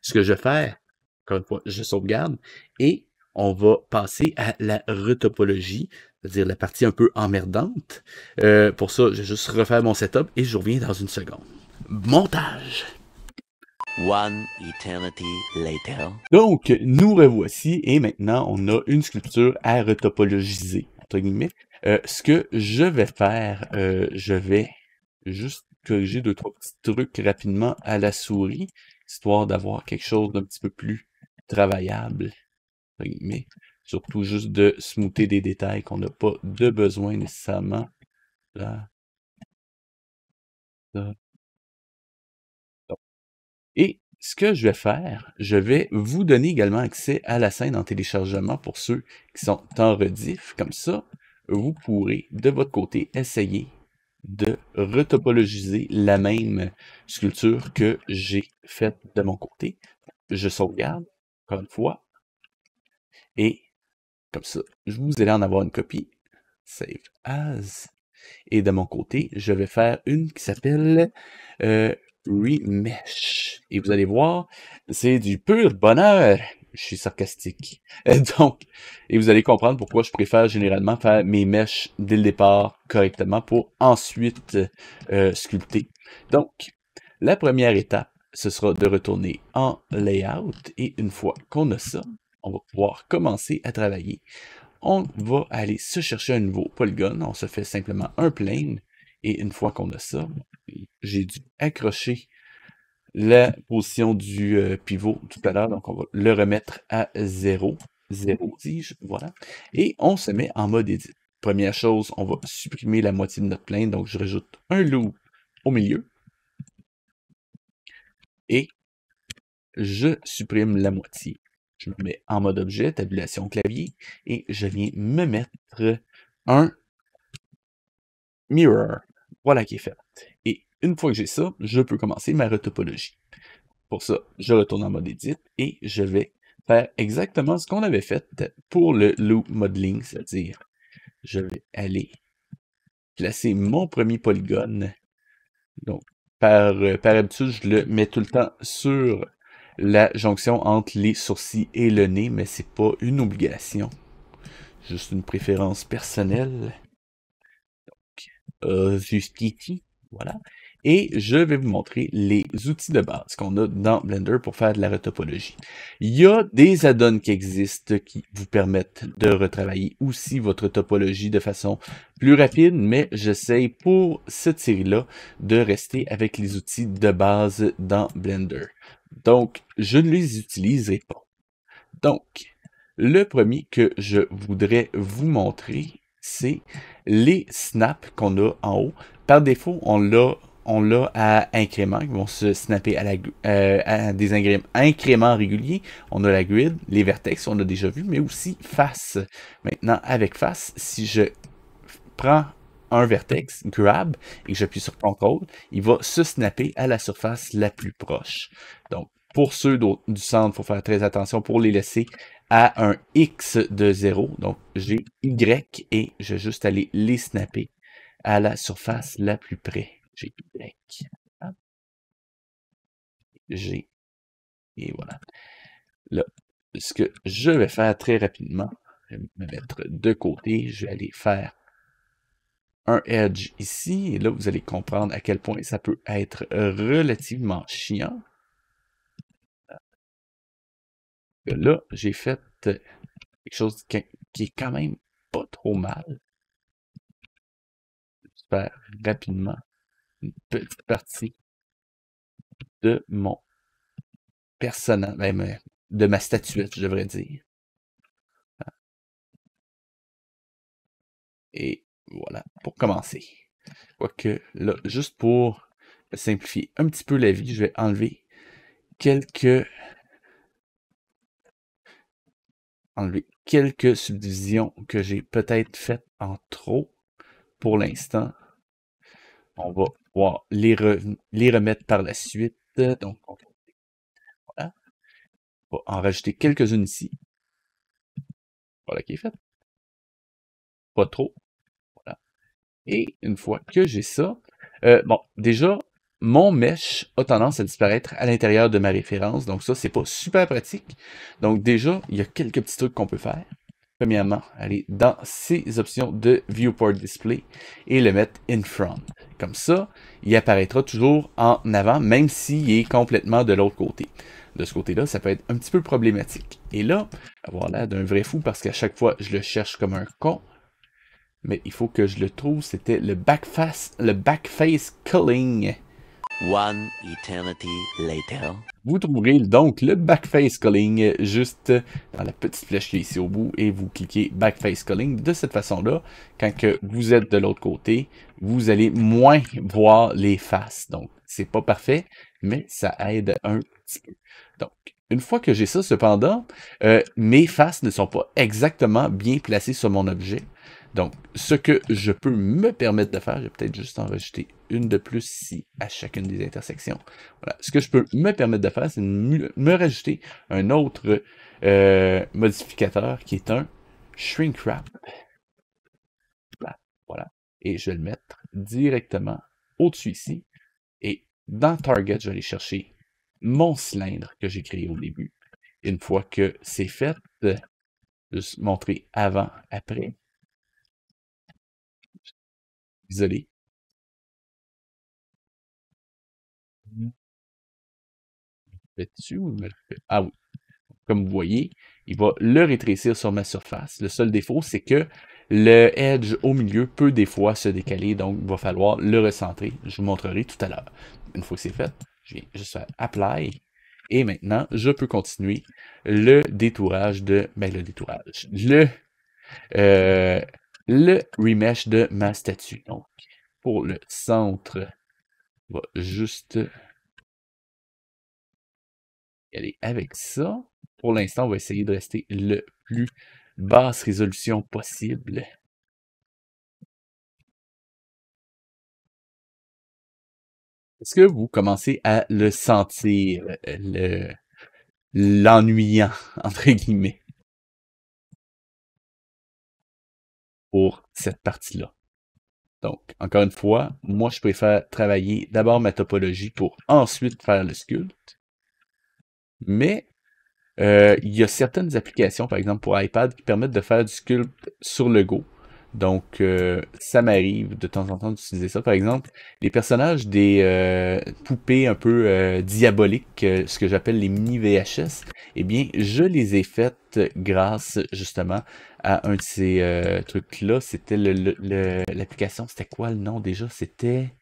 ce que je vais faire, encore une fois, je sauvegarde et on va passer à la retopologie. c'est-à-dire la partie un peu emmerdante. Pour ça, je vais juste refaire mon setup et je reviens dans une seconde. Montage! One eternity later. Donc, nous revoici et maintenant, on a une sculpture à retopologiser, entre guillemets. Ce que je vais faire, je vais juste corriger 2-3 petits trucs rapidement à la souris, histoire d'avoir quelque chose d'un petit peu plus travaillable, entre guillemets. Surtout juste de smoother des détails qu'on n'a pas de besoin nécessairement. Là. Là. Et ce que je vais faire, je vais vous donner également accès à la scène en téléchargement pour ceux qui sont en rediff. Comme ça, vous pourrez de votre côté essayer de retopologiser la même sculpture que j'ai faite de mon côté. Je sauvegarde, encore une fois, et comme ça, vous allez en avoir une copie. Save as. Et de mon côté, je vais faire une qui s'appelle Remesh. Et vous allez voir, c'est du pur bonheur. Je suis sarcastique. Donc, et vous allez comprendre pourquoi je préfère généralement faire mes mèches dès le départ correctement pour ensuite sculpter. Donc, la première étape, ce sera de retourner en layout. Et une fois qu'on a ça, on va pouvoir commencer à travailler. On va aller se chercher un nouveau polygone. On se fait simplement un plane. Et une fois qu'on a ça, j'ai dû accrocher la position du pivot tout à l'heure. Donc, on va le remettre à 0. 0, dis-je. Voilà. Et on se met en mode edit. Première chose, on va supprimer la moitié de notre plane. Donc, je rajoute un loop au milieu. Et je supprime la moitié. Je me mets en mode objet, tabulation clavier, et je viens me mettre un mirror. Voilà qui est fait. Et une fois que j'ai ça, je peux commencer ma retopologie. Pour ça, je retourne en mode edit et je vais faire exactement ce qu'on avait fait pour le loop modeling, c'est-à-dire je vais aller placer mon premier polygone. Donc, par habitude, je le mets tout le temps sur la jonction entre les sourcils et le nez, mais c'est pas une obligation. Juste une préférence personnelle. Donc, justitie, voilà. Et je vais vous montrer les outils de base qu'on a dans Blender pour faire de la retopologie. Il y a des add-ons qui existent qui vous permettent de retravailler aussi votre topologie de façon plus rapide, mais j'essaye pour cette série-là de rester avec les outils de base dans Blender. Donc, je ne les utiliserai pas. Donc, le premier que je voudrais vous montrer, c'est les snaps qu'on a en haut. Par défaut, on l'a à incréments qui vont se snapper à des incréments réguliers. On a la grid, les vertex, on a déjà vu, mais aussi face. Maintenant, avec face, si je prends un vertex, grab, et que j'appuie sur CTRL, il va se snapper à la surface la plus proche. Donc, pour ceux du centre, il faut faire très attention pour les laisser à un X de 0. Donc, j'ai Y et je vais juste aller les snapper à la surface la plus près. J'ai Y. G. Et voilà. Là, ce que je vais faire très rapidement, je vais me mettre de côté. Je vais aller faire un edge ici. Et là, vous allez comprendre à quel point ça peut être relativement chiant. Là, j'ai fait quelque chose qui est quand même pas trop mal. Je vais faire rapidement une petite partie de mon personnage, même de ma statuette, je devrais dire. Et voilà, pour commencer. Quoique, là, juste pour simplifier un petit peu la vie, je vais enlever quelques subdivisions que j'ai peut-être faites en trop pour l'instant. On va pouvoir les remettre par la suite. Donc, voilà. On va en rajouter quelques-unes ici. Voilà qui est fait. Pas trop. Voilà. Et une fois que j'ai ça, bon, déjà, mon mesh a tendance à disparaître à l'intérieur de ma référence. Donc ça, c'est pas super pratique. Donc déjà, il y a quelques petits trucs qu'on peut faire. premièrement, aller dans ces options de Viewport Display et le mettre in front. Comme ça, il apparaîtra toujours en avant, même s'il est complètement de l'autre côté. De ce côté-là, ça peut être un petit peu problématique. Et là, avoir l'air d'un vrai fou parce qu'à chaque fois, je le cherche comme un con. Mais il faut que je le trouve. C'était le backface culling. One eternity later. Vous trouverez donc le backface culling juste dans la petite flèche qui est ici au bout et vous cliquez backface culling. De cette façon-là, quand que vous êtes de l'autre côté, vous allez moins voir les faces. Donc, c'est pas parfait, mais ça aide un petit peu. Donc, une fois que j'ai ça, cependant, mes faces ne sont pas exactement bien placées sur mon objet. Donc, ce que je peux me permettre de faire, je vais peut-être juste en rajouter une de plus ici à chacune des intersections. Voilà. Ce que je peux me permettre de faire, c'est de me rajouter un autre modificateur qui est un shrink wrap. Voilà. Et je vais le mettre directement au-dessus ici. Et dans Target, je vais aller chercher mon cylindre que j'ai créé au début. Une fois que c'est fait, juste montrer avant, après. Isolé. Dessus ou me le fait? Ah oui. Comme vous voyez, il va le rétrécir sur ma surface. Le seul défaut, c'est que le edge au milieu peut des fois se décaler, donc il va falloir le recentrer. Je vous montrerai tout à l'heure. Une fois que c'est fait, je viens juste faire Apply. Et maintenant, je peux continuer le détourage de... Ben, le détourage. Le remesh de ma statue. Donc, pour le centre, on va juste y aller avec ça. Pour l'instant, on va essayer de rester le plus basse résolution possible. Est-ce que vous commencez à le sentir, l'ennuyant, entre guillemets, pour cette partie-là? Donc, encore une fois, moi, je préfère travailler d'abord ma topologie pour ensuite faire le sculpt. Mais il y a certaines applications, par exemple pour iPad, qui permettent de faire du sculpt sur le go. Donc, ça m'arrive de temps en temps d'utiliser ça. Par exemple, les personnages des poupées un peu diaboliques, ce que j'appelle les mini VHS, eh bien, je les ai faites grâce justement à un de ces trucs-là. C'était l'application, c'était quoi le nom déjà? C'était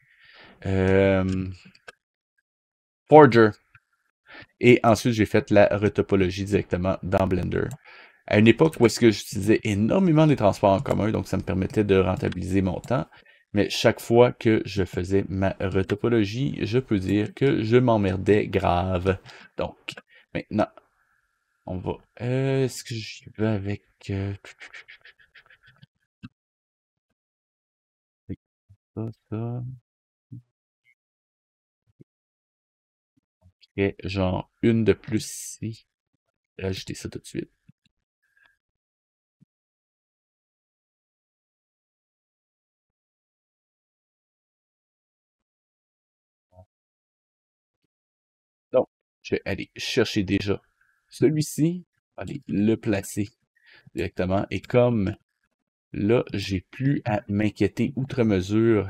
Forger. Et ensuite, j'ai fait la retopologie directement dans Blender. À une époque où est-ce que j'utilisais énormément des transports en commun, donc ça me permettait de rentabiliser mon temps. Mais chaque fois que je faisais ma retopologie, je peux dire que je m'emmerdais grave. Donc, maintenant, on va... est-ce que j'y vais avec... ça. Et genre une de plus ici. Rajouter ça tout de suite. Donc, je vais aller chercher déjà celui-ci, aller le placer directement. Et comme là, j'ai plus à m'inquiéter outre mesure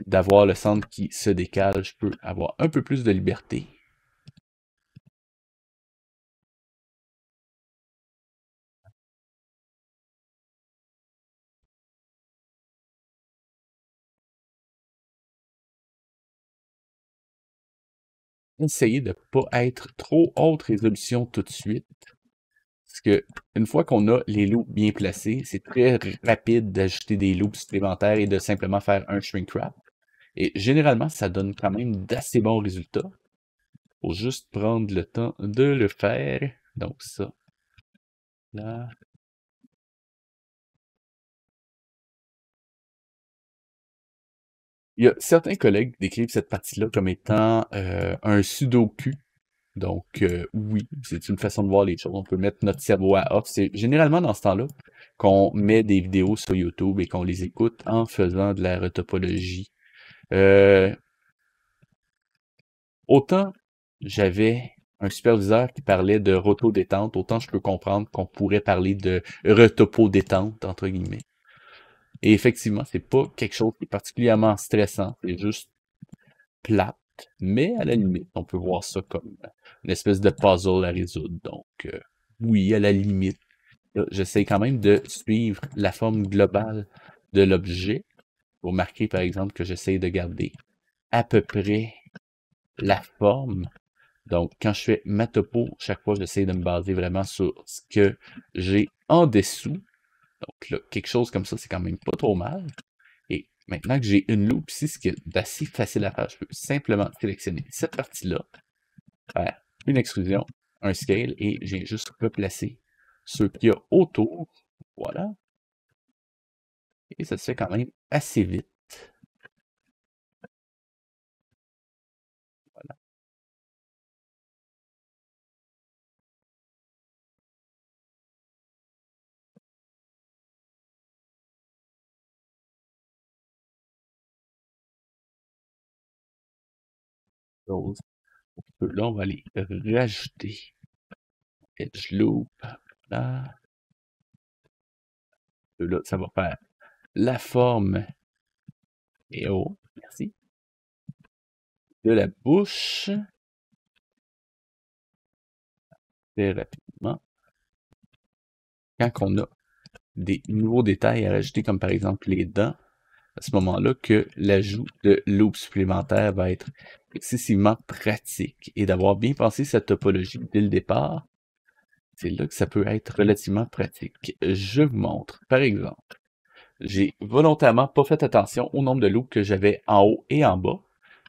d'avoir le centre qui se décale, je peux avoir un peu plus de liberté. Essayer de ne pas être trop haute résolution tout de suite. Parce que une fois qu'on a les loops bien placés, c'est très rapide d'ajouter des loops supplémentaires et de simplement faire un shrink wrap. Et généralement, ça donne quand même d'assez bons résultats. Faut juste prendre le temps de le faire. Donc ça, là. Il y a certains collègues qui décrivent cette partie-là comme étant un sudoku. Donc, oui, c'est une façon de voir les choses. On peut mettre notre cerveau à off. C'est généralement dans ce temps-là qu'on met des vidéos sur YouTube et qu'on les écoute en faisant de la retopologie. Autant j'avais un superviseur qui parlait de roto-détente, autant je peux comprendre qu'on pourrait parler de retopo-détente, entre guillemets. Et effectivement, c'est pas quelque chose qui est particulièrement stressant, c'est juste plate, mais à la limite, on peut voir ça comme une espèce de puzzle à résoudre. Donc, oui, à la limite, j'essaie quand même de suivre la forme globale de l'objet pour marquer, par exemple, que j'essaie de garder à peu près la forme. Donc, quand je fais ma topo, chaque fois, j'essaie de me baser vraiment sur ce que j'ai en dessous. Donc là, quelque chose comme ça, c'est quand même pas trop mal. Et maintenant que j'ai une loupe ici, ce qui est assez facile à faire, je peux simplement sélectionner cette partie-là, faire une extrusion, un scale, et j'ai juste replacé ce qu'il y a autour. Voilà. Et ça se fait quand même assez vite. Voilà. Là, on va aller rajouter edge loop. Là. Là, ça va faire la forme. Et oh, merci. De la bouche. Très rapidement. Quand on a des nouveaux détails à rajouter, comme par exemple les dents, à ce moment-là que l'ajout de loupe supplémentaire va être excessivement pratique. Et d'avoir bien pensé cette topologie dès le départ, c'est là que ça peut être relativement pratique. Je vous montre, par exemple, j'ai volontairement pas fait attention au nombre de loupes que j'avais en haut et en bas.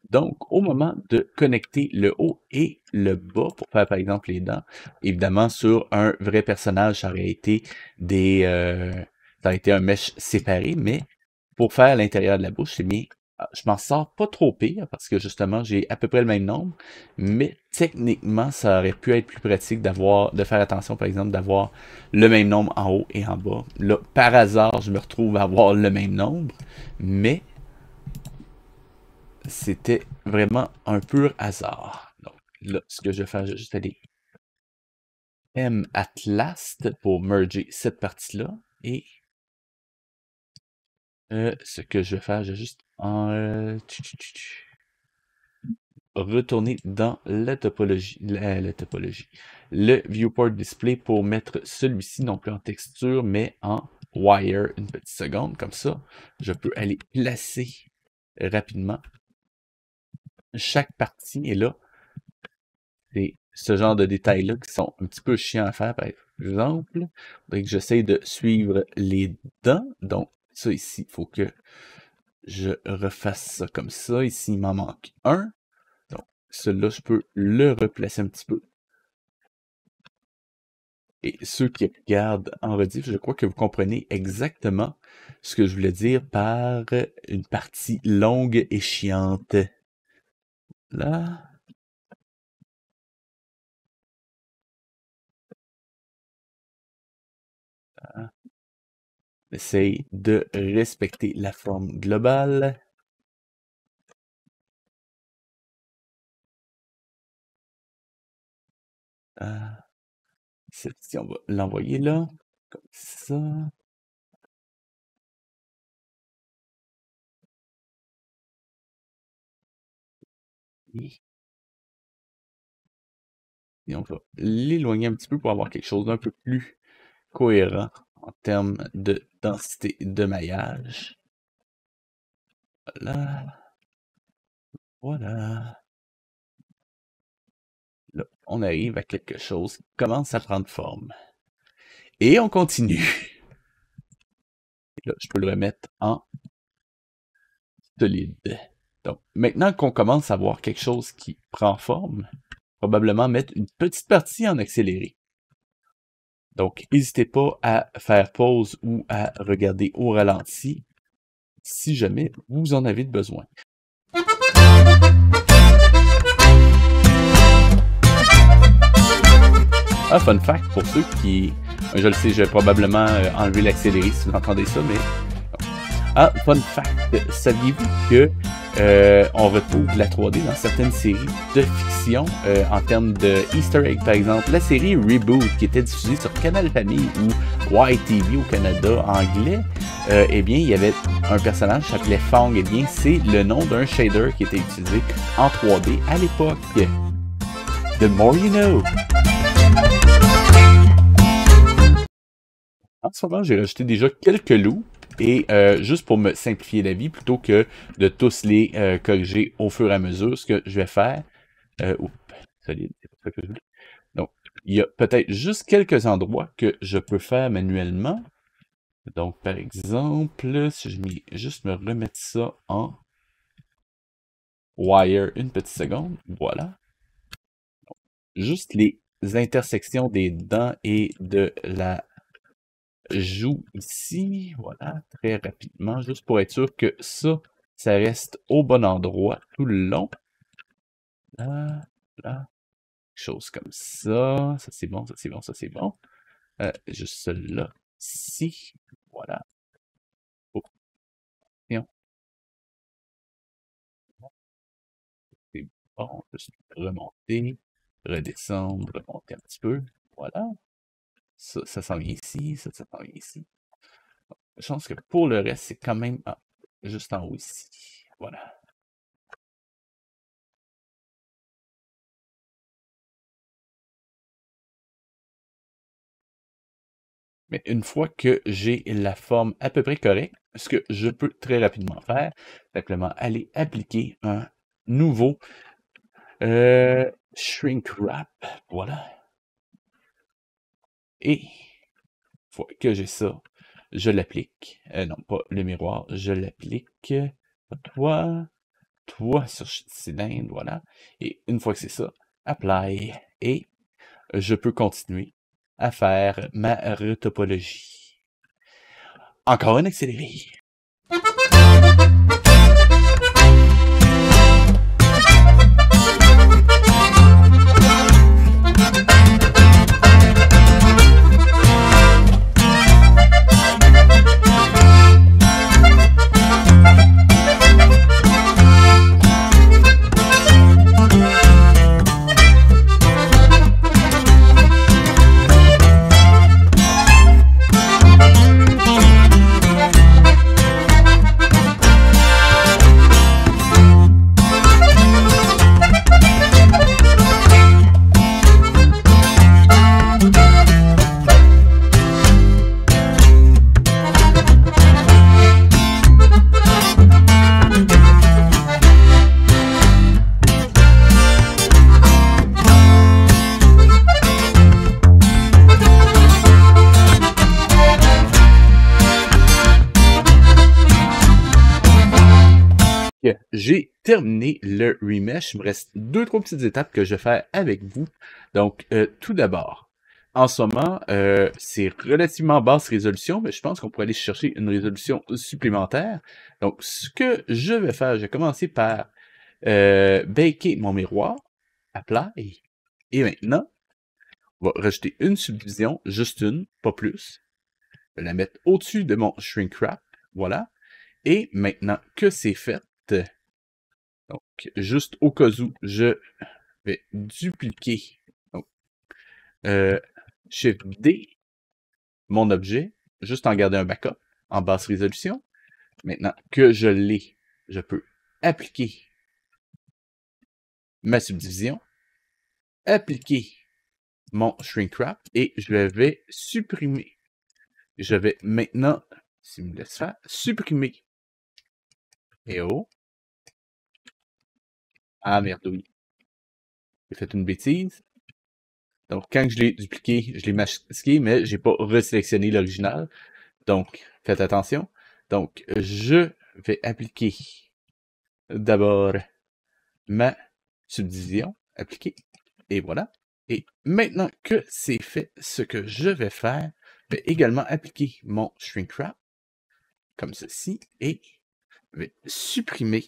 Donc, au moment de connecter le haut et le bas pour faire, par exemple, les dents, évidemment, sur un vrai personnage, ça aurait été ça aurait été un mesh séparé, mais pour faire l'intérieur de la bouche, c'est bien. Je m'en sors pas trop pire parce que justement, j'ai à peu près le même nombre, mais techniquement, ça aurait pu être plus pratique de faire attention, par exemple, d'avoir le même nombre en haut et en bas. Là, par hasard, je me retrouve à avoir le même nombre, mais c'était vraiment un pur hasard. Donc là, ce que je vais faire, je vais juste aller M at last pour merger cette partie-là. Et ce que je vais faire, je vais juste retourner dans la topologie, le viewport display pour mettre celui-ci non plus en texture, mais en wire. Une petite seconde, comme ça, je peux aller placer rapidement chaque partie. Et là, c'est ce genre de détails-là qui sont un petit peu chiants à faire, par exemple. Donc, j'essaie de suivre les dents. Donc, ça ici, il faut que je refasse ça comme ça. Ici, il m'en manque un. Donc, celui-là, je peux le replacer un petit peu. Et ceux qui regardent en rediff, je crois que vous comprenez exactement ce que je voulais dire par une partie longue et chiante. Là. Essaye de respecter la forme globale. Celle-ci, on va l'envoyer là, comme ça. Et on va l'éloigner un petit peu pour avoir quelque chose d'un peu plus cohérent en termes de densité de maillage. Voilà. Voilà. Là, on arrive à quelque chose qui commence à prendre forme. Et on continue. Et là, je peux le remettre en solide. Donc, maintenant qu'on commence à voir quelque chose qui prend forme, probablement mettre une petite partie en accéléré. Donc, n'hésitez pas à faire pause ou à regarder au ralenti si jamais vous en avez besoin. Un fun fact pour ceux qui... Je le sais, je vais probablement enlever l'accéléré si vous entendez ça, mais... Ah, fun fact, saviez-vous que on retrouve la 3D dans certaines séries de fiction en termes de Easter egg, par exemple. La série Reboot, qui était diffusée sur Canal Famille ou YTV au Canada anglais, eh bien, il y avait un personnage qui s'appelait Fang. Eh bien, c'est le nom d'un shader qui était utilisé en 3D à l'époque. The more you know. En ce moment, j'ai rajouté déjà quelques loops et juste pour me simplifier la vie, plutôt que de tous les corriger au fur et à mesure, ce que je vais faire... solide, c'est pas ça que je voulais. Donc, il y a peut-être juste quelques endroits que je peux faire manuellement. Donc, par exemple, si je vais juste me remettre ça en wire une petite seconde, voilà. Donc, juste les intersections des dents et de la joue ici, voilà, très rapidement, juste pour être sûr que ça reste au bon endroit tout le long. Là, là, chose comme ça, ça c'est bon, ça c'est bon, ça c'est bon. Juste celui-là, ici, voilà. Oh, c'est bon, juste remonter, redescendre, remonter un petit peu, voilà. Ça s'en vient ici, ça s'en vient ici. Je pense que pour le reste, c'est quand même juste en haut ici. Voilà. Mais une fois que j'ai la forme à peu près correcte, ce que je peux très rapidement faire, simplement aller appliquer un nouveau shrink wrap. Voilà. Et une fois que j'ai ça, je l'applique. Non, pas le miroir, je l'applique. Toi sur cylindre, voilà. Et une fois que c'est ça, apply. Et je peux continuer à faire ma retopologie. Encore un accéléré. J'ai terminé le remesh. Il me reste 2-3 petites étapes que je vais faire avec vous. Donc, tout d'abord, en ce moment, c'est relativement basse résolution, mais je pense qu'on pourrait aller chercher une résolution supplémentaire. Donc, ce que je vais faire, je vais commencer par baker mon miroir, apply, et maintenant, on va rajouter une subdivision, juste une, pas plus. Je vais la mettre au-dessus de mon shrink wrap, voilà. Et maintenant que c'est fait, donc, juste au cas où, je vais dupliquer, donc, Shift D, mon objet, juste en garder un backup en basse résolution. Maintenant que je l'ai, je peux appliquer ma subdivision, appliquer mon shrink wrap et je vais supprimer. Je vais maintenant, s'il me laisse faire, supprimer. Et oh. Ah merde, oui. J'ai fait une bêtise. Donc, quand je l'ai dupliqué, je l'ai masqué, mais j'ai pas resélectionné l'original. Donc, faites attention. Donc, je vais appliquer d'abord ma subdivision. Appliquer. Et voilà. Et maintenant que c'est fait, ce que je vais faire, je vais également appliquer mon shrink wrap, comme ceci, et je vais supprimer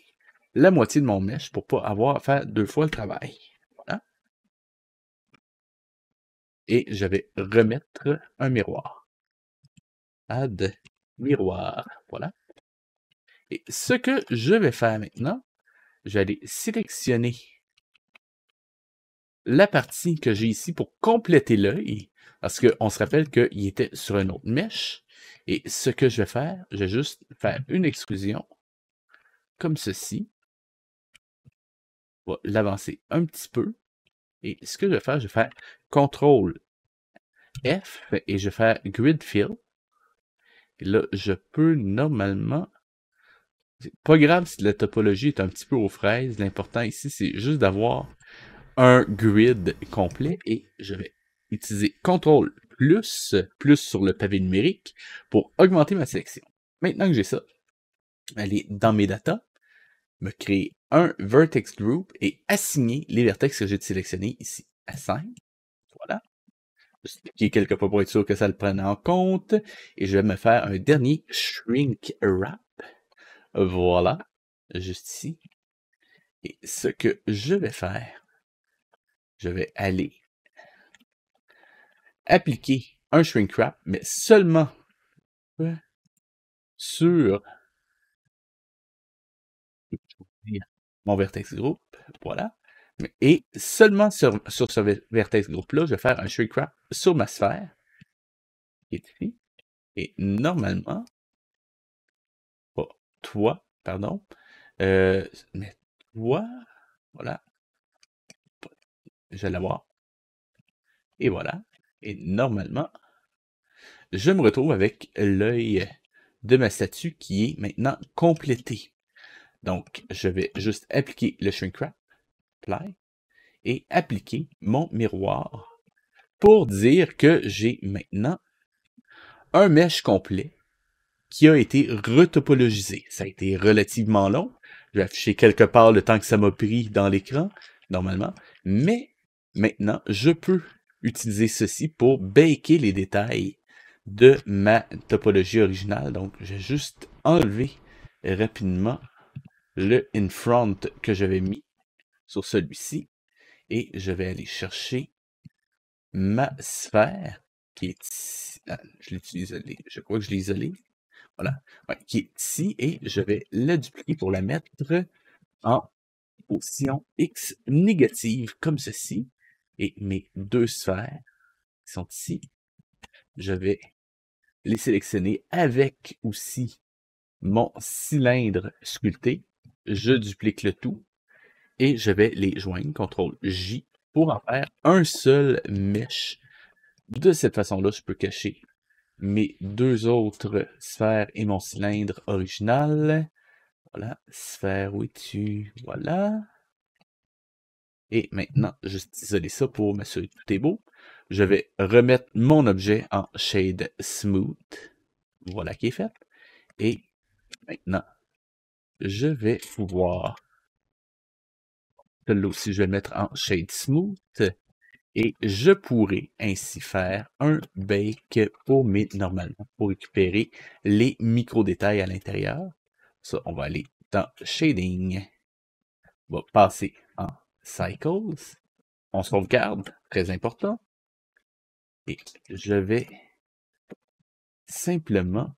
la moitié de mon mesh pour pas avoir à faire 2 fois le travail. Voilà. Et je vais remettre un miroir. Add miroir. Voilà. Et ce que je vais faire maintenant, je vais aller sélectionner la partie que j'ai ici pour compléter l'œil, parce qu'on se rappelle qu'il était sur une autre mèche. Et ce que je vais faire, je vais juste faire une extrusion, comme ceci. On va l'avancer un petit peu. Et ce que je vais faire CTRL F et je vais faire Grid Fill. Et là, je peux normalement... C'est pas grave si la topologie est un petit peu aux fraises. L'important ici, c'est juste d'avoir un grid complet. Et je vais utiliser CTRL plus sur le pavé numérique pour augmenter ma sélection. Maintenant que j'ai ça, aller dans mes datas, me créer un vertex group et assigner les vertex que j'ai sélectionnés ici. Assign. Voilà. Juste cliquer quelques fois pour être sûr que ça le prenne en compte. Et je vais me faire un dernier shrink wrap. Voilà. Juste ici. Et ce que je vais faire, je vais aller appliquer un shrink wrap, mais seulement sur mon vertex group. Voilà. Et seulement sur ce vertex group-là, je vais faire un shrink wrap sur ma sphère, qui est ici. Et normalement, pas toi, pardon, mais toi, voilà, je vais l'avoir. Et voilà. Et normalement, je me retrouve avec l'œil de ma statue qui est maintenant complété. Donc, je vais juste appliquer le shrink wrap, apply, et appliquer mon miroir pour dire que j'ai maintenant un mesh complet qui a été retopologisé. Ça a été relativement long. Je vais afficher quelque part le temps que ça m'a pris dans l'écran, normalement. Mais maintenant, je peux utiliser ceci pour baker les détails de ma topologie originale. Donc, je vais juste enlever rapidement le in front que j'avais mis sur celui-ci. Et je vais aller chercher ma sphère qui est ici. Ah, je l'ai isolé. Je crois que je l'ai isolé. Voilà. Ouais, qui est ici. Et je vais la dupliquer pour la mettre en position X négative, comme ceci. Et mes deux sphères qui sont ici, je vais les sélectionner avec aussi mon cylindre sculpté. Je duplique le tout et je vais les joindre, CTRL J, pour en faire un seul mesh. De cette façon-là, je peux cacher mes deux autres sphères et mon cylindre original. Voilà, sphère, où es-tu? Voilà. Et maintenant, juste isoler ça pour m'assurer que tout est beau. Je vais remettre mon objet en Shade Smooth. Voilà qui est fait. Et maintenant, je vais pouvoir... Celui-là aussi, je vais le mettre en Shade Smooth. Et je pourrais ainsi faire un bake pour normalement, pour récupérer les micro-détails à l'intérieur. Ça, on va aller dans Shading. On va passer en Cycles. On sauvegarde, très important. Et je vais simplement,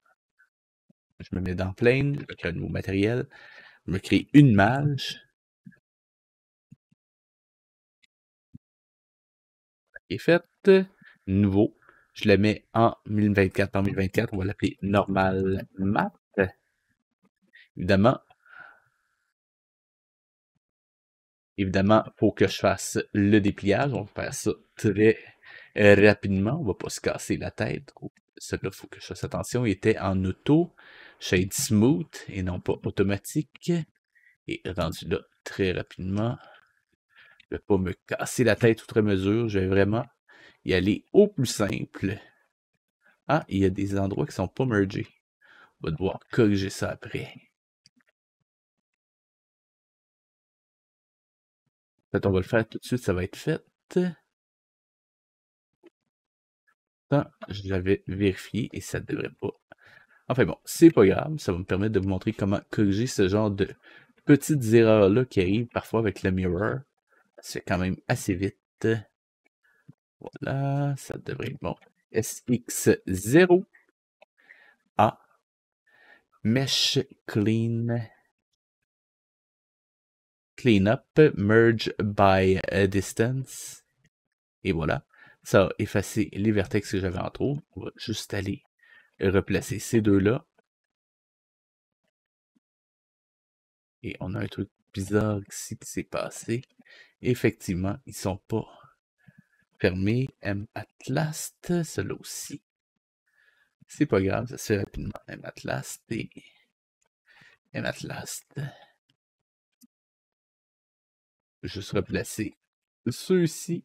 je me mets dans Plane, je crée un nouveau matériel, je me crée une image qui est faite, nouveau, je la mets en 1024 par 1024, on va l'appeler Normal Map. Évidemment, il faut que je fasse le dépliage. On va faire ça très rapidement. On va pas se casser la tête. Celui-là, il faut que je fasse attention. Il était en auto, shade smooth et non pas automatique. Et rendu là très rapidement. Je ne vais pas me casser la tête outre mesure. Je vais vraiment y aller au plus simple. Ah, il y a des endroits qui sont pas mergés. On va devoir corriger ça après. En fait, on va le faire tout de suite, ça va être fait. Je l'avais vérifié et ça ne devrait pas. Enfin bon, c'est pas grave, ça va me permettre de vous montrer comment corriger ce genre de petites erreurs-là qui arrivent parfois avec le mirror. C'est quand même assez vite. Voilà, ça devrait être bon. SX0 A Mesh Clean clean up, merge by distance. Et voilà. Ça a effacé les vertex que j'avais en trop. On va juste aller replacer ces deux-là. Et on a un truc bizarre ici qui s'est passé. Effectivement, ils sont pas fermés. M-Atlast, celui-là aussi. C'est pas grave, ça se fait rapidement. M-Atlast et M-Atlast. Juste replacer ceux-ci.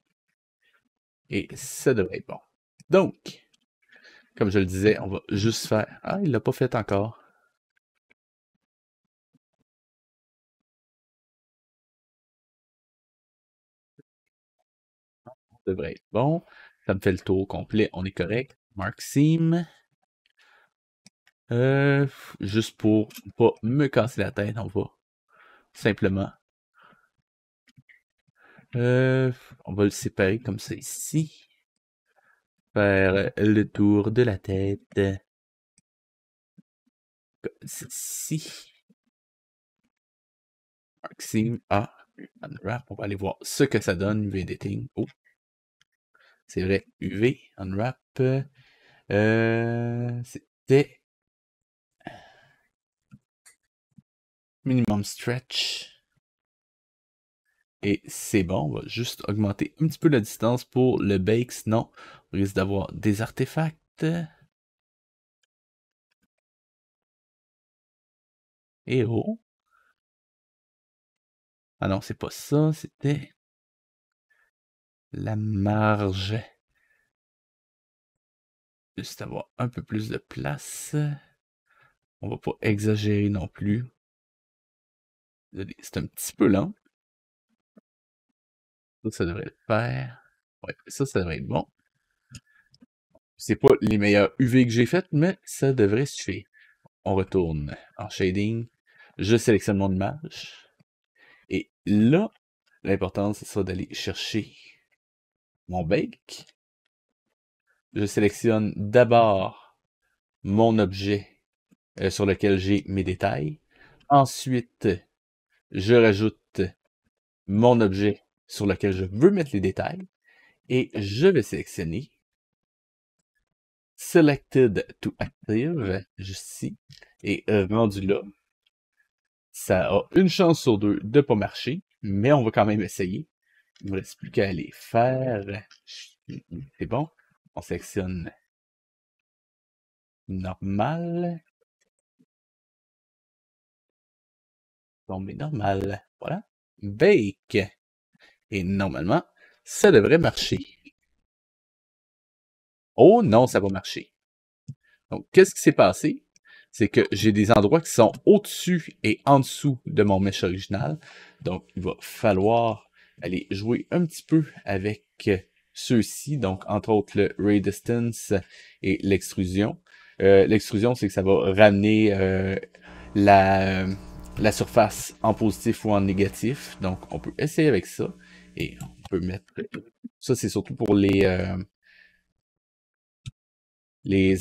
Et ça devrait être bon. Donc, comme je le disais, on va juste faire... Ah, il l'a pas fait encore. Ça devrait être bon. Ça me fait le tour complet, on est correct. Mark Seam. Juste pour pas me casser la tête, on va simplement... on va le séparer comme ça ici. Faire le tour de la tête. Comme ceci. Mark Seam. Ah, unwrap. On va aller voir ce que ça donne. UV editing. Oh. C'est vrai. UV, unwrap. C'était minimum stretch. Et c'est bon, on va juste augmenter un petit peu la distance pour le bake, sinon on risque d'avoir des artefacts. Et oh. Ah non, c'est pas ça, c'était la marge. Juste avoir un peu plus de place. On va pas exagérer non plus. C'est un petit peu lent. Ça devrait le faire. Ouais, ça devrait être bon. C'est pas les meilleurs UV que j'ai fait, mais ça devrait suffire. On retourne en shading. Je sélectionne mon image. Et là, l'important, c'est ça d'aller chercher mon bake. Je sélectionne d'abord mon objet sur lequel j'ai mes détails. Ensuite, je rajoute mon objet sur lequel je veux mettre les détails. Et je vais sélectionner Selected to Active, juste ici. Et rendu là, ça a une chance sur deux de ne pas marcher, mais on va quand même essayer. Il ne me reste plus qu'à aller faire. C'est bon. On sélectionne normal. Tomber normal. Voilà. Bake. Et normalement, ça devrait marcher. Oh non, ça va marcher. Donc, qu'est-ce qui s'est passé? C'est que j'ai des endroits qui sont au-dessus et en dessous de mon mesh original. Donc, il va falloir aller jouer un petit peu avec ceux-ci. Donc, entre autres, le Ray Distance et l'extrusion. L'extrusion, c'est que ça va ramener la surface en positif ou en négatif. Donc, on peut essayer avec ça. Et on peut mettre... Ça, c'est surtout pour les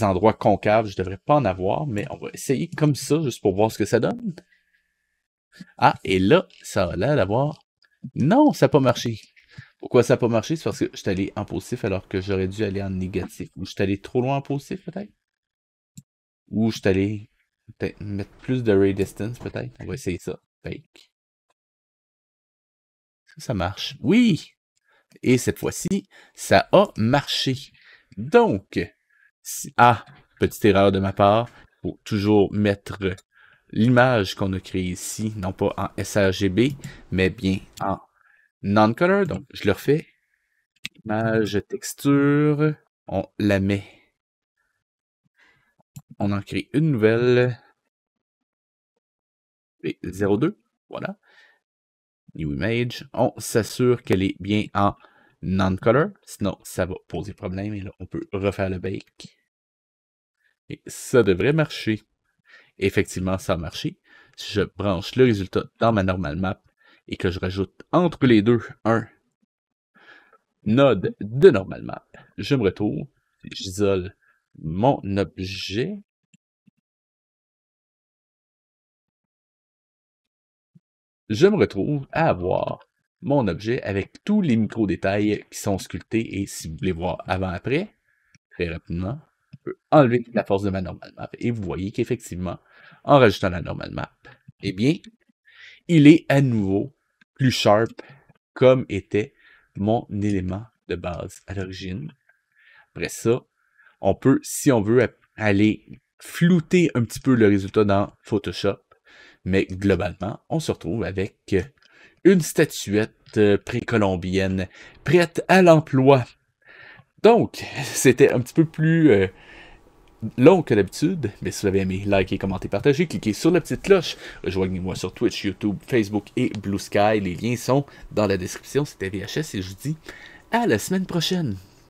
endroits concaves, je devrais pas en avoir, mais on va essayer comme ça, juste pour voir ce que ça donne. Ah, et là, ça a l'air d'avoir... Non, ça n'a pas marché. Pourquoi ça n'a pas marché? C'est parce que je suis allé en positif alors que j'aurais dû aller en négatif. Ou je suis allé trop loin en positif, peut-être? Ou je suis allé peut-être mettre plus de ray distance, peut-être? On va essayer ça. Fake. Ça marche. Oui! Et cette fois-ci, ça a marché. Donc, petite erreur de ma part, il faut toujours mettre l'image qu'on a créée ici, non pas en sRGB, mais bien en non-color. Donc, je le refais. Image, texture, on la met. On en crée une nouvelle. Et 02, voilà. New image. On s'assure qu'elle est bien en non-color, sinon ça va poser problème. Et là, on peut refaire le bake. Et ça devrait marcher. Effectivement, ça a marché. Si je branche le résultat dans ma normal map et que je rajoute entre les deux un node de normal map, je me retrouve, j'isole mon objet. je me retrouve à avoir mon objet avec tous les micro-détails qui sont sculptés. Et si vous voulez voir avant-après, très rapidement, je peux enlever la force de ma normal map. Et vous voyez qu'effectivement, en rajoutant la normal map, eh bien, il est à nouveau plus sharp comme était mon élément de base à l'origine. Après ça, on peut, si on veut, aller flouter un petit peu le résultat dans Photoshop. Mais globalement, on se retrouve avec une statuette précolombienne prête à l'emploi. Donc, c'était un petit peu plus long que d'habitude, mais si vous avez aimé, likez, commentez, partagez, cliquez sur la petite cloche, rejoignez-moi sur Twitch, YouTube, Facebook et Blue Sky. Les liens sont dans la description. C'était VHS et je vous dis à la semaine prochaine.